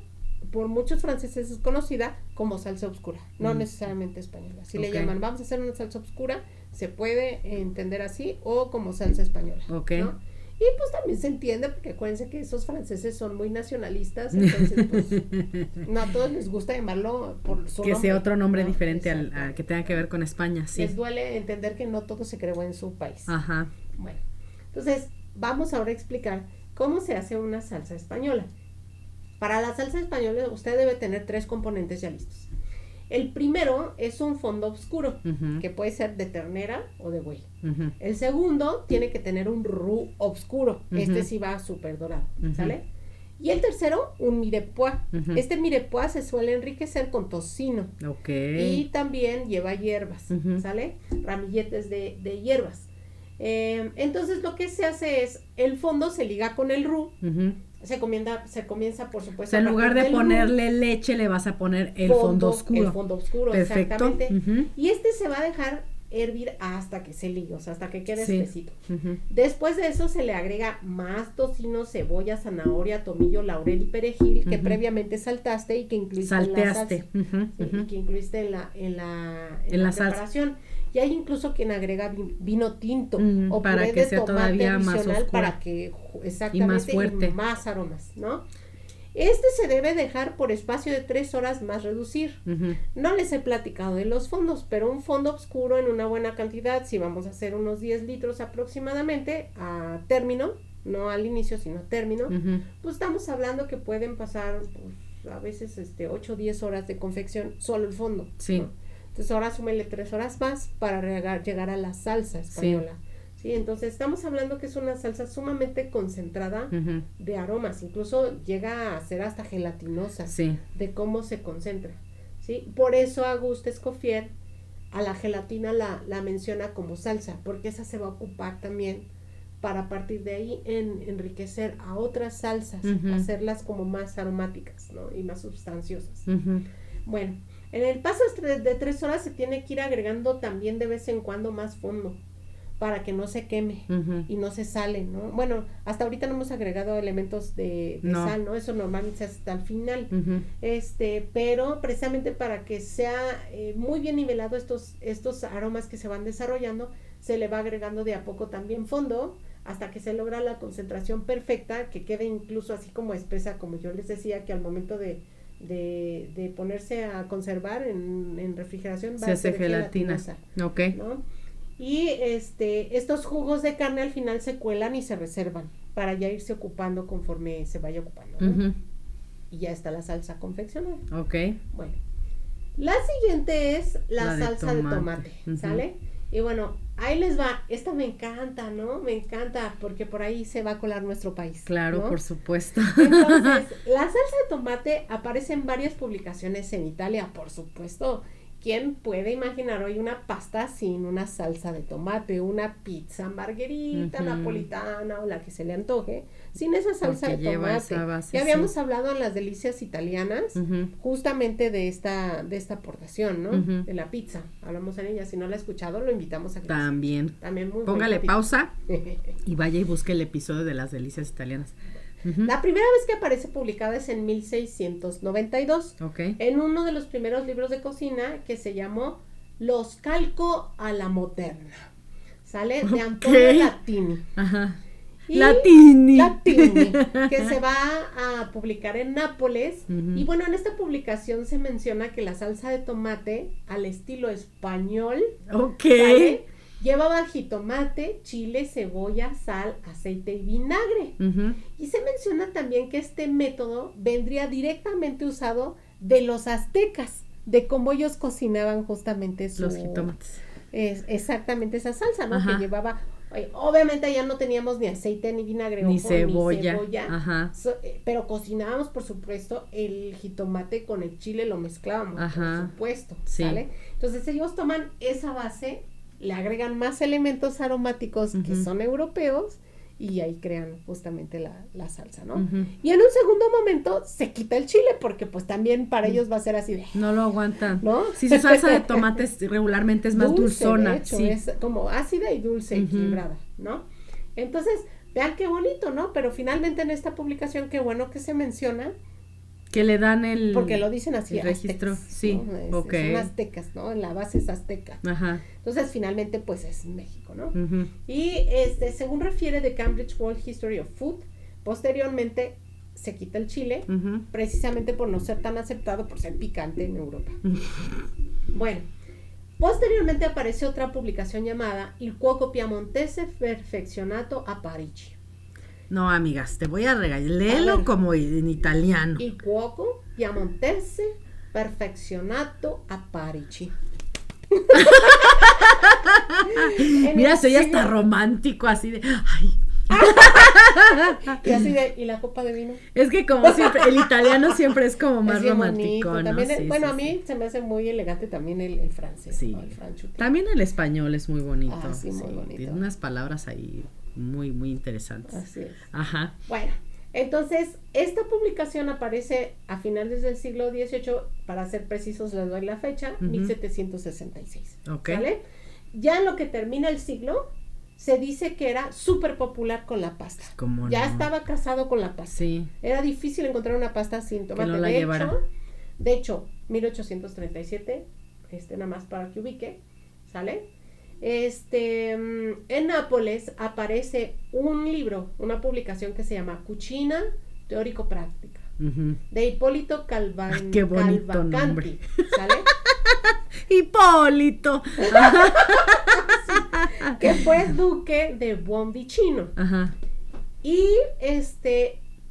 por muchos franceses es conocida como salsa oscura, no necesariamente española. Si le Ok. llaman, vamos a hacer una salsa oscura, se puede entender así, o como salsa española. Ok. ¿no? Y pues también se entiende, porque acuérdense que esos franceses son muy nacionalistas, entonces pues no a todos les gusta llamarlo por su Que nombre, sea otro nombre ¿no? diferente Exacto. al que tenga que ver con España, sí. Les duele entender que no todo se creó en su país. Ajá. Bueno, entonces vamos ahora a explicar cómo se hace una salsa española. Para la salsa española usted debe tener 3 componentes ya listos. El primero es un fondo oscuro, Ujú. que puede ser de ternera o de buey. Ujú. El segundo tiene que tener un roux oscuro, Ujú. sí va súper dorado, Ujú. ¿sale? Y el tercero, un mirepoix. Ujú. Este mirepoix se suele enriquecer con tocino. Ok. Y también lleva hierbas, Ujú. ¿sale? Ramilletes de hierbas. Entonces lo que se hace es, el fondo se liga con el roux, Ujú. se comienza por O supuesto sea, en a lugar partir de del roux, ponerle leche, le vas a poner el fondo oscuro. El fondo oscuro, Perfecto. exactamente. Ujú. Y se va a dejar hervir hasta que se ligue, o sea, hasta que quede Sí. espesito. Ujú. Después de eso se le agrega más tocino, cebolla, zanahoria, tomillo, laurel y perejil que Ujú. previamente saltaste y que incluiste en la Salteaste. salsa. Ujú. Sí, Ujú. y que incluiste en la salsa. preparación. Y hay incluso quien agrega vino tinto o Para puré que de sea tomate todavía más adicional oscura. para que exactamente Y más fuerte. y más aromas, ¿no? Se debe dejar por espacio de 3 horas más reducir. Ujú. No les he platicado de los fondos, pero un fondo oscuro en una buena cantidad, si vamos a hacer unos 10 litros aproximadamente a término, no al inicio, sino a término, Ujú. pues estamos hablando que pueden pasar pues, a veces 8 o 10 horas de confección solo el fondo. Sí. ¿no? Entonces ahora súmele 3 horas más para llegar a la salsa española. Sí, entonces estamos hablando que es una salsa sumamente concentrada Ujú. de aromas, incluso llega a ser hasta gelatinosa Sí. de cómo se concentra, ¿sí? Por eso Auguste Escoffier a la gelatina la menciona como salsa, porque esa se va a ocupar también para a partir de ahí enriquecer a otras salsas, Ujú. hacerlas como más aromáticas, ¿no? Y más sustanciosas. Ujú. Bueno, en el paso de 3 horas se tiene que ir agregando también de vez en cuando más fondo para que no se queme Ujú. y no se sale, ¿no? Bueno, hasta ahorita no hemos agregado elementos de No. sal, ¿no? Eso normalmente se hace hasta el final. Ujú. Pero precisamente para que sea muy bien nivelado estos aromas que se van desarrollando, se le va agregando de a poco también fondo hasta que se logra la concentración perfecta, que quede incluso así como espesa, como yo les decía, que al momento de ponerse a conservar en refrigeración Se hace gelatina. gelatinosa, Ok. ¿no? Y estos jugos de carne al final se cuelan y se reservan para ya irse ocupando conforme se vaya ocupando, ¿no? Ujú. Y ya está la salsa confeccionada. Ok. Bueno, la siguiente es la de salsa de tomate. tomate, Ujú. ¿sale? Y bueno, ahí les va. Esta me encanta, ¿no? Me encanta porque por ahí se va a colar nuestro país. Claro, ¿no? por supuesto. Entonces, la salsa de tomate aparece en varias publicaciones en Italia, por supuesto. ¿Quién puede imaginar hoy una pasta sin una salsa de tomate? Una pizza margherita, Ujú. napolitana o la que se le antoje, sin esa salsa Porque de lleva tomate. esa base, Ya habíamos sí. hablado en las delicias italianas Ujú. justamente de esta aportación, ¿no? Ujú. De la pizza. Hablamos en ella. Si no la ha escuchado, lo invitamos a que También. también muy buen Póngale capítulo. pausa y vaya y busque el episodio de las delicias italianas. La primera vez que aparece publicada es en 1692, en uno de los primeros libros de cocina que se llamó Los Calco a la Moderna, ¿sale? De Antonio Latini. Latini, que se va a publicar en Nápoles. Y bueno, en esta publicación se menciona que la salsa de tomate al estilo español, ¿vale? Llevaba jitomate, chile, cebolla, sal, aceite y vinagre. Y se menciona también que este método vendría directamente usado de los aztecas, de cómo ellos cocinaban justamente los jitomates. Exactamente esa salsa, ¿no? Que llevaba, obviamente ya no teníamos ni aceite ni vinagre, ni cebolla. Pero cocinábamos, por supuesto, el jitomate con el chile, lo mezclábamos, por supuesto, ¿sale? Entonces ellos toman esa base, le agregan más elementos aromáticos que son europeos y ahí crean justamente la salsa, ¿no? Y en un segundo momento se quita el chile porque pues también para ellos va a ser así de... No lo aguantan, ¿no? Si su salsa de tomates regularmente es más dulzona. De hecho, es como ácida y dulce, equilibrada, ¿no? Entonces, vean qué bonito, ¿no? Pero finalmente en esta publicación, qué bueno que se menciona. Que le dan el... Porque lo dicen así, el registro, aztecas, sí, ¿no? Son aztecas, ¿no? En la base es azteca. Entonces, finalmente, pues, es México, ¿no? Y, según refiere The Cambridge World History of Food, posteriormente se quita el chile, precisamente por no ser tan aceptado, por ser picante en Europa. Bueno, posteriormente aparece otra publicación llamada Il Cuoco Piemontese Perfezionato a Parigi. No, amigas, te voy a regalar. Léelo como en italiano. Il Cuoco Piemontese Perfezionato a Parigi. Mira, soy hasta romántico, así de... Ay. Y así de, ¿y la copa de vino? Es que como siempre, el italiano siempre es como más romántico, bonito, ¿no? También, a mí se me hace muy elegante también el francés, ¿no? El franchute. También el español es muy bonito. Muy bonito. Tiene unas palabras ahí muy, muy interesantes. Así es. Bueno, entonces, esta publicación aparece a finales del siglo XVIII, para ser precisos les doy la fecha, 1766. ¿Vale? Ya en lo que termina el siglo, se dice que era súper popular con la pasta. Ya estaba casado con la pasta. Era difícil encontrar una pasta sin tomate. Que no la llevara. De hecho, 1837, nada más para que ubique, ¿sale? En Nápoles aparece un libro, una publicación que se llama Cucina Teórico-Práctica, de Hipólito Cavalcanti. Qué bonito nombre. ¿Sale? Hipólito. Que fue duque de Buonvicino. Y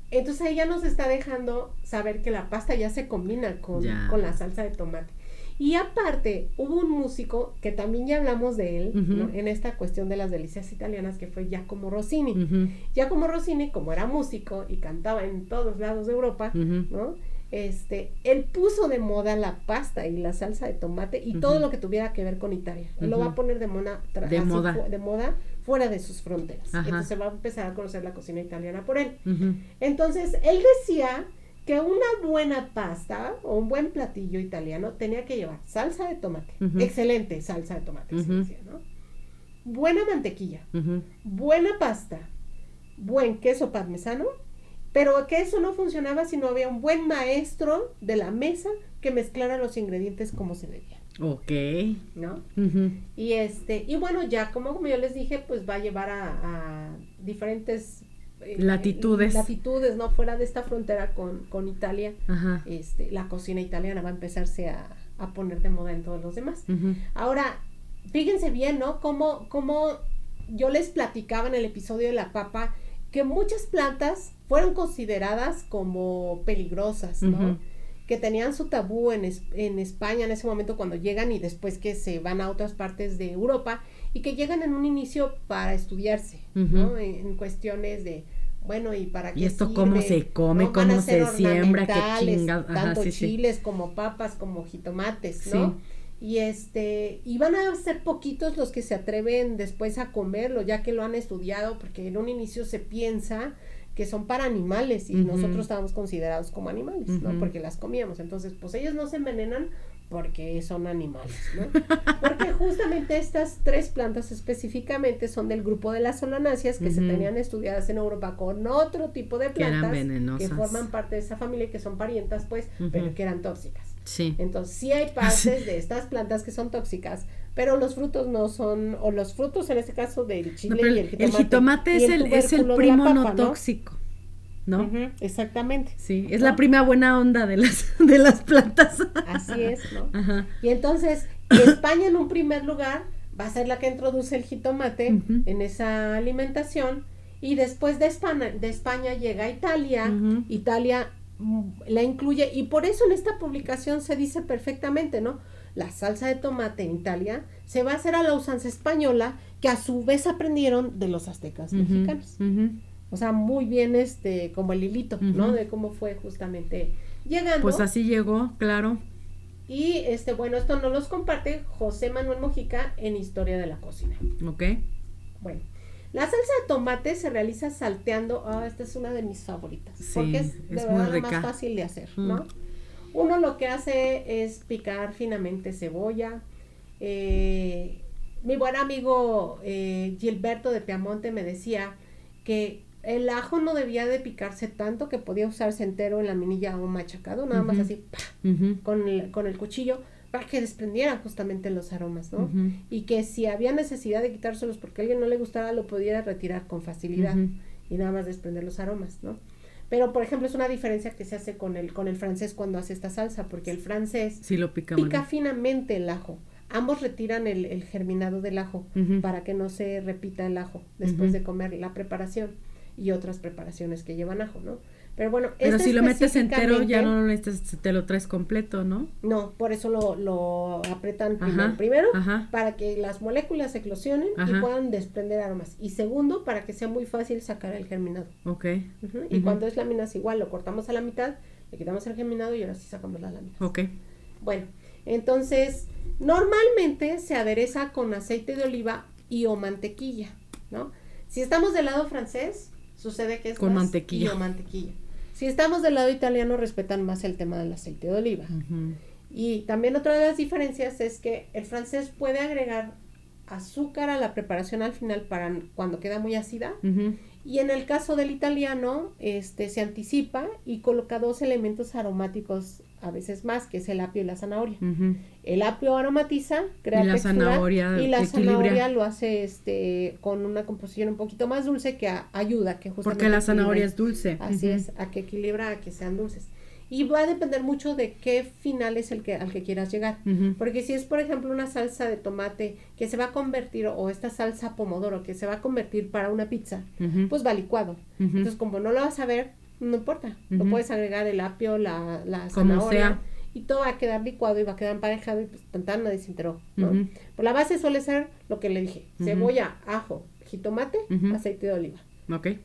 entonces ella nos está dejando saber que la pasta ya se combina con la salsa de tomate. Y aparte, hubo un músico que también ya hablamos de él, ¿no? En esta cuestión de las delicias italianas, que fue Giacomo Rossini. Giacomo Rossini, como era músico y cantaba en todos lados de Europa, ¿no? Él puso de moda la pasta y la salsa de tomate y todo lo que tuviera que ver con Italia. Él lo va a poner de moda fuera de sus fronteras. Entonces va a empezar a conocer la cocina italiana por él. Entonces, él decía que una buena pasta o un buen platillo italiano tenía que llevar salsa de tomate, excelente salsa de tomate, se decía, ¿no? Buena mantequilla, buena pasta, buen queso parmesano, pero que eso no funcionaba si no había un buen maestro de la mesa que mezclara los ingredientes como se debía. ¿No? Y bueno, ya como yo les dije, pues va a llevar a diferentes latitudes, ¿no? Fuera de esta frontera con Italia, la cocina italiana va a empezarse a poner de moda en todos los demás. Ahora, fíjense bien, ¿no? Como yo les platicaba en el episodio de la papa, que muchas plantas fueron consideradas como peligrosas, ¿no? Que tenían su tabú en España en ese momento cuando llegan y después que se van a otras partes de Europa y que llegan en un inicio para estudiarse, ¿no? En cuestiones de, bueno, ¿y para qué ¿Y esto sirve? Cómo se come, ¿no? cómo se siembra, qué chingados? Tanto chiles como papas, como jitomates, ¿no? Y van a ser poquitos los que se atreven después a comerlo, ya que lo han estudiado, porque en un inicio se piensa que son para animales y nosotros estábamos considerados como animales, ¿no? Porque las comíamos. Entonces, pues ellos no se envenenan porque son animales, ¿no? Porque justamente estas 3 plantas específicamente son del grupo de las solanáceas que se tenían estudiadas en Europa con otro tipo de plantas que forman parte de esa familia y que son parientas, pues, pero que eran tóxicas. Sí. Entonces, sí hay partes de estas plantas que son tóxicas, pero los frutos no son, o los frutos en este caso del chile y el jitomate. El jitomate es el primo papa, no tóxico. ¿No? Exactamente. Sí, es la prima buena onda de las plantas. Así es, ¿no? Ajá. Y entonces, España en un primer lugar va a ser la que introduce el jitomate en esa alimentación, y después de España llega Italia. Italia la incluye, y por eso en esta publicación se dice perfectamente, ¿no? La salsa de tomate en Italia se va a hacer a la usanza española, que a su vez aprendieron de los aztecas mexicanos. O sea, muy bien como el hilito, ¿no? De cómo fue justamente llegando. Pues así llegó, claro. Y bueno, esto nos los comparte José Manuel Mojica en Historia de la Cocina. Ok. Bueno, la salsa de tomate se realiza salteando. Esta es una de mis favoritas. Sí, porque es de verdad la más fácil de hacer, ¿no? Uno lo que hace es picar finamente cebolla. Mi buen amigo Gilberto de Piamonte me decía que el ajo no debía de picarse tanto, que podía usarse entero en la minilla o machacado, nada más así, con el cuchillo, para que desprendieran justamente los aromas, ¿no? Y que si había necesidad de quitárselos porque a alguien no le gustaba, lo pudiera retirar con facilidad y nada más desprender los aromas, ¿no? Pero, por ejemplo, es una diferencia que se hace con el francés cuando hace esta salsa, porque el francés sí lo pica finamente el ajo. Ambos retiran el germinado del ajo para que no se repita el ajo después de comer la preparación y otras preparaciones que llevan ajo, ¿no? Pero bueno, pero si lo metes entero ya no lo necesitas, te lo traes completo, ¿no? No, por eso lo apretan primero para que las moléculas eclosionen y puedan desprender aromas, y segundo, para que sea muy fácil sacar el germinado. Okay. Y cuando es láminas igual, lo cortamos a la mitad, le quitamos el germinado y ahora sí sacamos las láminas. Okay. Bueno, entonces normalmente se adereza con aceite de oliva y o mantequilla, ¿no? Si estamos del lado francés, sucede que es con más mantequilla. Y o mantequilla. Si estamos del lado italiano, respetan más el tema del aceite de oliva. Y también otra de las diferencias es que el francés puede agregar azúcar a la preparación al final para cuando queda muy ácida. Y en el caso del italiano, se anticipa y coloca 2 elementos aromáticos a veces más, que es el apio y la zanahoria. El apio aromatiza, crea textura, y la zanahoria lo hace con una composición un poquito más dulce que ayuda, que justamente porque la zanahoria es dulce. Así es, a que equilibra, a que sean dulces. Y va a depender mucho de qué final es al que quieras llegar. Porque si es, por ejemplo, una salsa de tomate que se va a convertir, o esta salsa pomodoro que se va a convertir para una pizza, pues va licuado. Entonces, como no lo vas a ver, no importa. Lo puedes agregar el apio, la zanahoria, y todo va a quedar licuado y va a quedar emparejado y pues nadie se enteró, ¿no? Pues la base suele ser lo que le dije: cebolla, ajo, jitomate, aceite de oliva. Okay.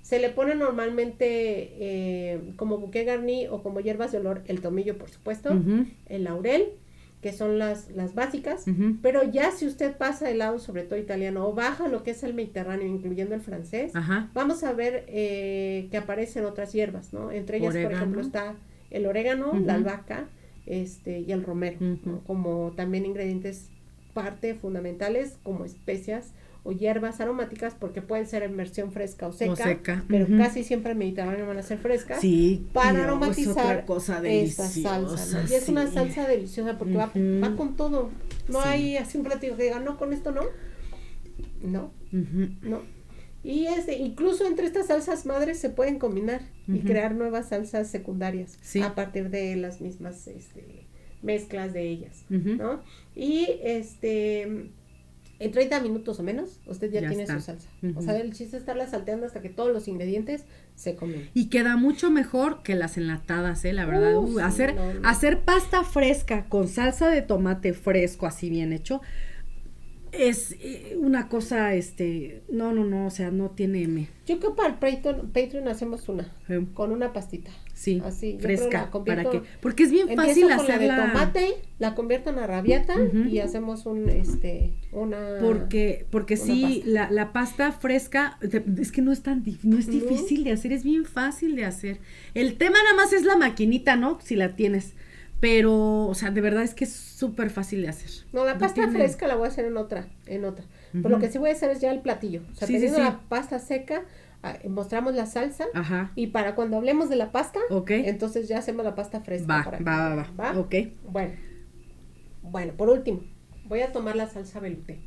Se le pone normalmente como bouquet garni o como hierbas de olor el tomillo, por supuesto, el laurel, que son las básicas, pero ya si usted pasa el lado, sobre todo italiano, o baja lo que es el mediterráneo, incluyendo el francés, vamos a ver que aparecen otras hierbas, ¿no? Entre ellas, por ejemplo, está el orégano, la albahaca, y el romero, ¿no? Como también ingredientes fundamentales, como especias o hierbas aromáticas, porque pueden ser en versión fresca o seca. Pero casi siempre en Mediterráneo van a ser frescas, para aromatizar es otra cosa esta salsa, ¿no? Y es una salsa deliciosa porque va con todo. No hay así un platillo que diga, no, con esto no. No. Y incluso entre estas salsas madres se pueden combinar y crear nuevas salsas secundarias a partir de las mismas mezclas de ellas, ¿no? Y en 30 minutos o menos, usted ya tiene su salsa. O sea, el chiste es estarla salteando hasta que todos los ingredientes se comen. Y queda mucho mejor que las enlatadas, la verdad. Hacer pasta fresca con salsa de tomate fresco, así bien hecho, es una cosa, no, o sea, no tiene Yo creo que para el Patreon hacemos una, con una pastita. Sí, así, fresca, ¿para qué? Porque es bien fácil hacerla. La de tomate, la convierto en arrabiata y hacemos una porque sí, pasta. La pasta fresca, es que no es difícil de hacer, es bien fácil de hacer. El tema nada más es la maquinita, ¿no? Si la tienes. pero, o sea, de verdad es que es súper fácil de hacer. No, la pasta tiene... fresca la voy a hacer en otra. Pero lo que sí voy a hacer es ya el platillo. O sea, teniendo la pasta seca, mostramos la salsa. Ajá. Y para cuando hablemos de la pasta, okay, entonces ya hacemos la pasta fresca. Va. Ok. Bueno, por último, voy a tomar la salsa velouté.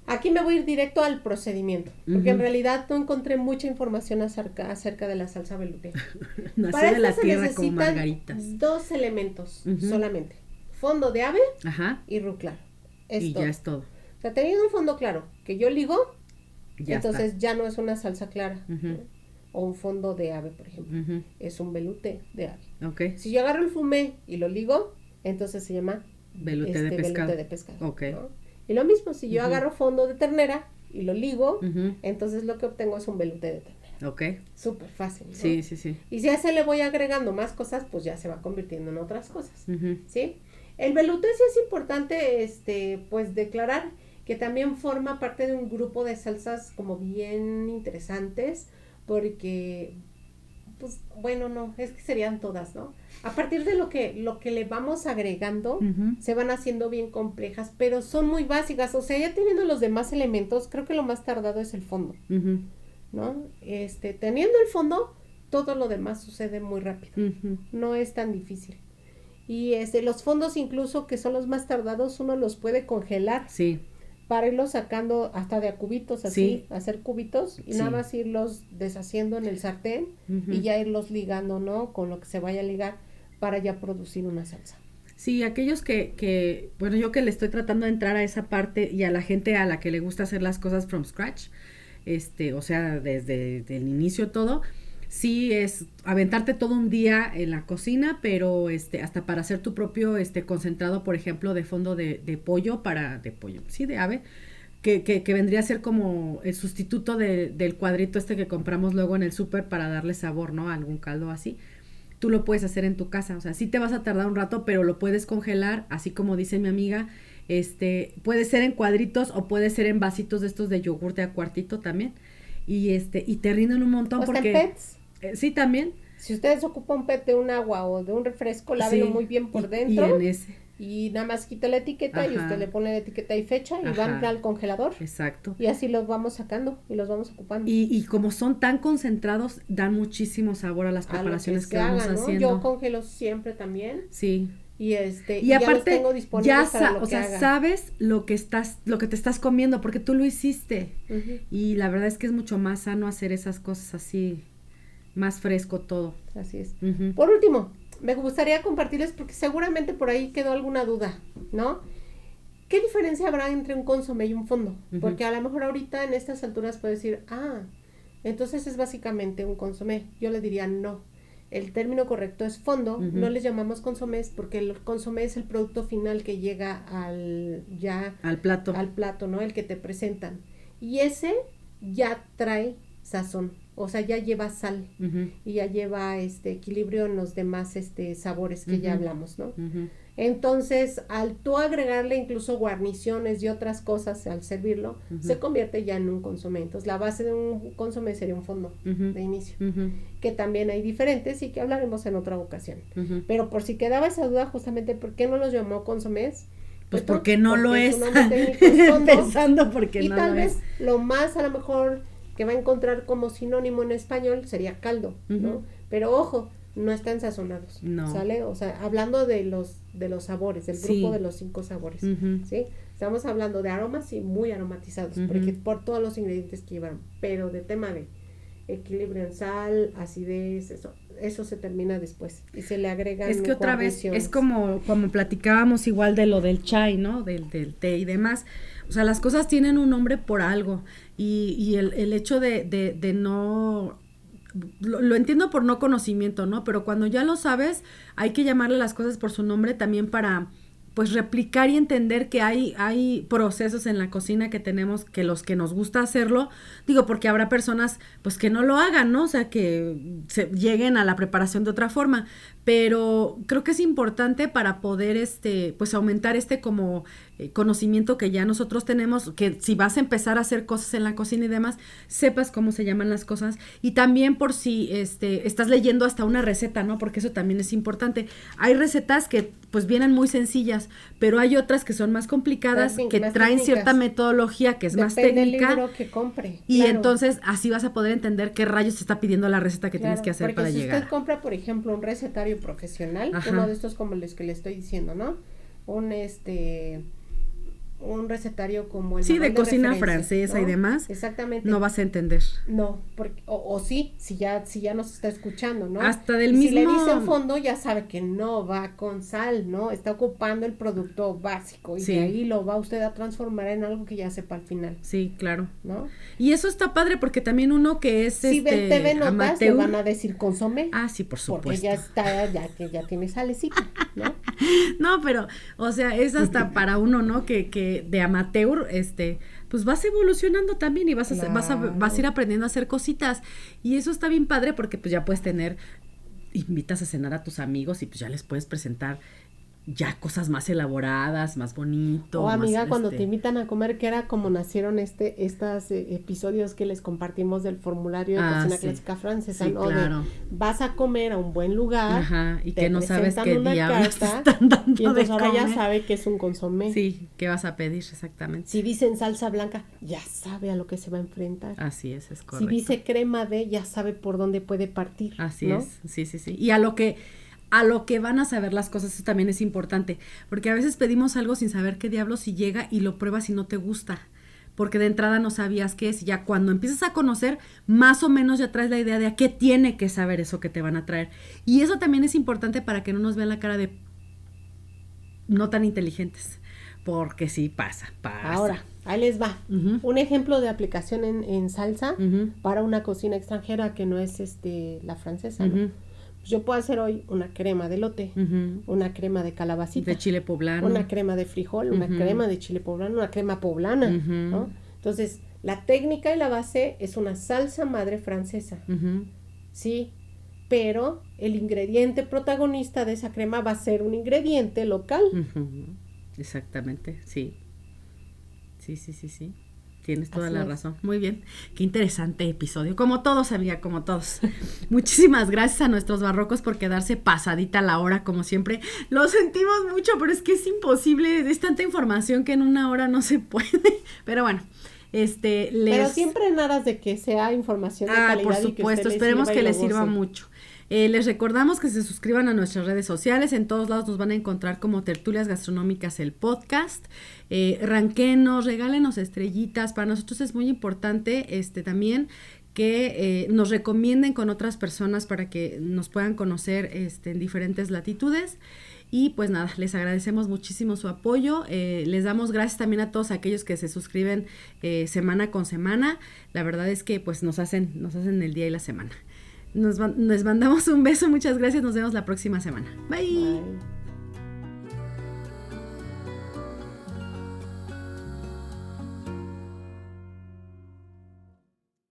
Aquí me voy a ir directo al procedimiento, porque en realidad no encontré mucha información acerca de la salsa velouté. Nació de la tierra como margaritas. 2 elementos solamente. Fondo de ave y roux claro. Ya es todo. O sea, teniendo un fondo claro que yo ligo, ya entonces está. ya no es una salsa clara. O un fondo de ave, por ejemplo. Es un velouté de ave. Okay. Si yo agarro el fumé y lo ligo, entonces se llama velouté de pescado. Velouté de pescado. Okay. ¿no? Y lo mismo, si yo agarro fondo de ternera y lo ligo, entonces lo que obtengo es un velouté de ternera. Ok. Súper fácil, ¿no? Sí. Y si a ese le voy agregando más cosas, pues ya se va convirtiendo en otras cosas, ¿sí? El velouté sí es importante, pues declarar que también forma parte de un grupo de salsas como bien interesantes, porque, pues, bueno, no, es que serían todas, ¿no? A partir de lo que le vamos agregando, se van haciendo bien complejas, pero son muy básicas, o sea, ya teniendo los demás elementos, creo que lo más tardado es el fondo, ¿no? Teniendo el fondo, todo lo demás sucede muy rápido, no es tan difícil. Y los fondos incluso que son los más tardados, uno los puede congelar. Sí. Para irlos sacando hasta de a cubitos, así, hacer cubitos y nada más irlos deshaciendo en el sartén y ya irlos ligando, ¿no? Con lo que se vaya a ligar para ya producir una salsa. Sí, aquellos que, bueno, yo que le estoy tratando de entrar a esa parte y a la gente a la que le gusta hacer las cosas from scratch, o sea, desde el inicio todo, sí es aventarte todo un día en la cocina, pero hasta para hacer tu propio concentrado, por ejemplo, de fondo de pollo de ave, que vendría a ser como el sustituto del cuadrito que compramos luego en el súper para darle sabor, ¿no? A algún caldo así. Tú lo puedes hacer en tu casa, o sea, sí te vas a tardar un rato, pero lo puedes congelar, así como dice mi amiga, puede ser en cuadritos o puede ser en vasitos de estos de yogur de a cuartito también, y te rinden un montón. O porque... en pets. Sí, también. Si ustedes ocupan un PET de un agua o de un refresco, lávelo muy bien por dentro. Y en ese. Y nada más quita la etiqueta y usted le pone la etiqueta y fecha y van al congelador. Exacto. Y así los vamos sacando y los vamos ocupando. Y como son tan concentrados, dan muchísimo sabor a las preparaciones que vamos haciendo. Yo congelo siempre también. Sí. Y aparte, ya los tengo disponibles para lo que haga. Sabes lo que te estás comiendo porque tú lo hiciste. Y la verdad es que es mucho más sano hacer esas cosas así, más fresco todo. Así es. Por último, me gustaría compartirles porque seguramente por ahí quedó alguna duda, ¿no? ¿Qué diferencia habrá entre un consomé y un fondo? Porque a lo mejor ahorita en estas alturas puede decir, entonces es básicamente un consomé. Yo le diría no. El término correcto es fondo, no les llamamos consomés porque el consomé es el producto final que llega al plato, ¿no? El que te presentan. Y ese ya trae sazón, o sea, ya lleva sal y ya lleva equilibrio en los demás sabores que ya hablamos, ¿no? Entonces, al tú agregarle incluso guarniciones y otras cosas al servirlo, se convierte ya en un consomé. Entonces, la base de un consomé sería un fondo de inicio, que también hay diferentes y que hablaremos en otra ocasión. Pero por si quedaba esa duda, justamente, ¿por qué no los llamó consomés? Pues porque no lo es. Pensando porque no lo es. Y tal vez lo más a lo mejor que va a encontrar como sinónimo en español sería caldo, ¿no? Pero ojo, no están sazonados, ¿sale? O sea, hablando de los sabores, del grupo de los 5 sabores, ¿sí? Estamos hablando de aromas y muy aromatizados, porque por todos los ingredientes que llevan, pero de tema de equilibrio en sal, acidez, eso se termina después y se le agregan. Es que otra vez es como platicábamos igual de lo del chai, ¿no? Del té y demás. O sea, las cosas tienen un nombre por algo y el hecho de no... Lo entiendo por no conocimiento, ¿no? Pero cuando ya lo sabes, hay que llamarle las cosas por su nombre también para, pues, replicar y entender que hay procesos en la cocina que tenemos, que los que nos gusta hacerlo, digo, porque habrá personas, pues, que no lo hagan, ¿no? O sea, que lleguen a la preparación de otra forma, pero creo que es importante para poder, pues, aumentar como conocimiento que ya nosotros tenemos, que si vas a empezar a hacer cosas en la cocina y demás, sepas cómo se llaman las cosas, y también por si estás leyendo hasta una receta, ¿no? Porque eso también es importante. Hay recetas que pues vienen muy sencillas, pero hay otras que son más complicadas, que más traen técnicas. cierta metodología que es más Depende del técnica, libro que compre. y claro. entonces así vas a poder entender qué rayos te está pidiendo la receta que tienes que hacer porque para si llegar. usted compra, por ejemplo, un recetario profesional, Ajá. uno de estos como los que le estoy diciendo, ¿no? Un recetario como el Sí, de manual cocina referencia, francesa ¿no? y demás, Exactamente. no vas a entender. No, porque, o sí, si ya nos está escuchando, ¿no? Hasta del Y si le mismo- dice fondo, ya sabe que no va con sal, ¿no? Está ocupando el producto básico y Sí. de ahí lo va usted a transformar en algo que ya sepa al final, Sí, claro. ¿no? Y eso está padre porque también uno que es Si ve TV Notas, le amateur. van a decir consomé. Ah, sí, por Porque supuesto. ya está, ya tiene salecita, ¿no? No, pero, o sea, es hasta para uno, ¿no? Que de amateur, pues vas evolucionando también y vas a Claro. ir aprendiendo a hacer cositas. Y eso está bien padre porque pues ya puedes invitas a cenar a tus amigos y pues ya les puedes presentar ya cosas más elaboradas, más bonito. O amiga, más, cuando te invitan a comer, que era como nacieron estos episodios que les compartimos del formulario de cocina sí. clásica francesa, Sí, ¿no? claro. Vas a comer a un buen lugar. Ajá, y te que no sabes presentan qué una diablos te carta, están dando y entonces de ahora ya comer. sabe que es un consomé. Sí, ¿qué vas a pedir exactamente? Si dicen salsa blanca, ya sabe a lo que se va a enfrentar. Así es Si correcto. dice crema de, ya sabe por dónde puede partir. Así ¿no? es, sí. Y a lo que van a saber las cosas, eso también es importante, porque a veces pedimos algo sin saber qué diablos y llega y lo pruebas y no te gusta, porque de entrada no sabías qué es, y ya cuando empiezas a conocer, más o menos ya traes la idea de a qué tiene que saber eso que te van a traer. Y eso también es importante para que no nos vean la cara de no tan inteligentes, porque sí pasa. Ahora, ahí les va. Ujú. Un ejemplo de aplicación en salsa Ujú. para una cocina extranjera que no es la francesa, ¿no? Ujú. Pues yo puedo hacer hoy una crema de elote, Ujú. una crema de calabacita, De chile poblano. una crema de frijol, una Ujú. crema de chile poblano, una crema poblana, Ujú. ¿no? Entonces, la técnica y la base es una salsa madre francesa, Ujú. ¿sí? Pero el ingrediente protagonista de esa crema va a ser un ingrediente local. Ujú. Exactamente, sí. Sí. Tienes toda Así la es. razón. Muy bien. Qué interesante episodio. Como todos, amiga, como todos. Muchísimas gracias a nuestros barrocos por quedarse pasadita la hora, como siempre. Lo sentimos mucho, pero es que es imposible. Es tanta información que en una hora no se puede. Pero bueno, Pero siempre en aras de que sea información de calidad. por y que supuesto, usted le esperemos sirva y que lo les sirva goce. mucho. Les recordamos que se suscriban a nuestras redes sociales, en todos lados nos van a encontrar como Tertulias Gastronómicas el podcast. Ranquenos, regálenos estrellitas, para nosotros es muy importante también que nos recomienden con otras personas para que nos puedan conocer en diferentes latitudes. Y pues nada, les agradecemos muchísimo su apoyo, les damos gracias también a todos aquellos que se suscriben semana con semana. La verdad es que pues nos hacen el día y la semana. Les mandamos un beso, muchas gracias, nos vemos la próxima semana. Bye. Bye.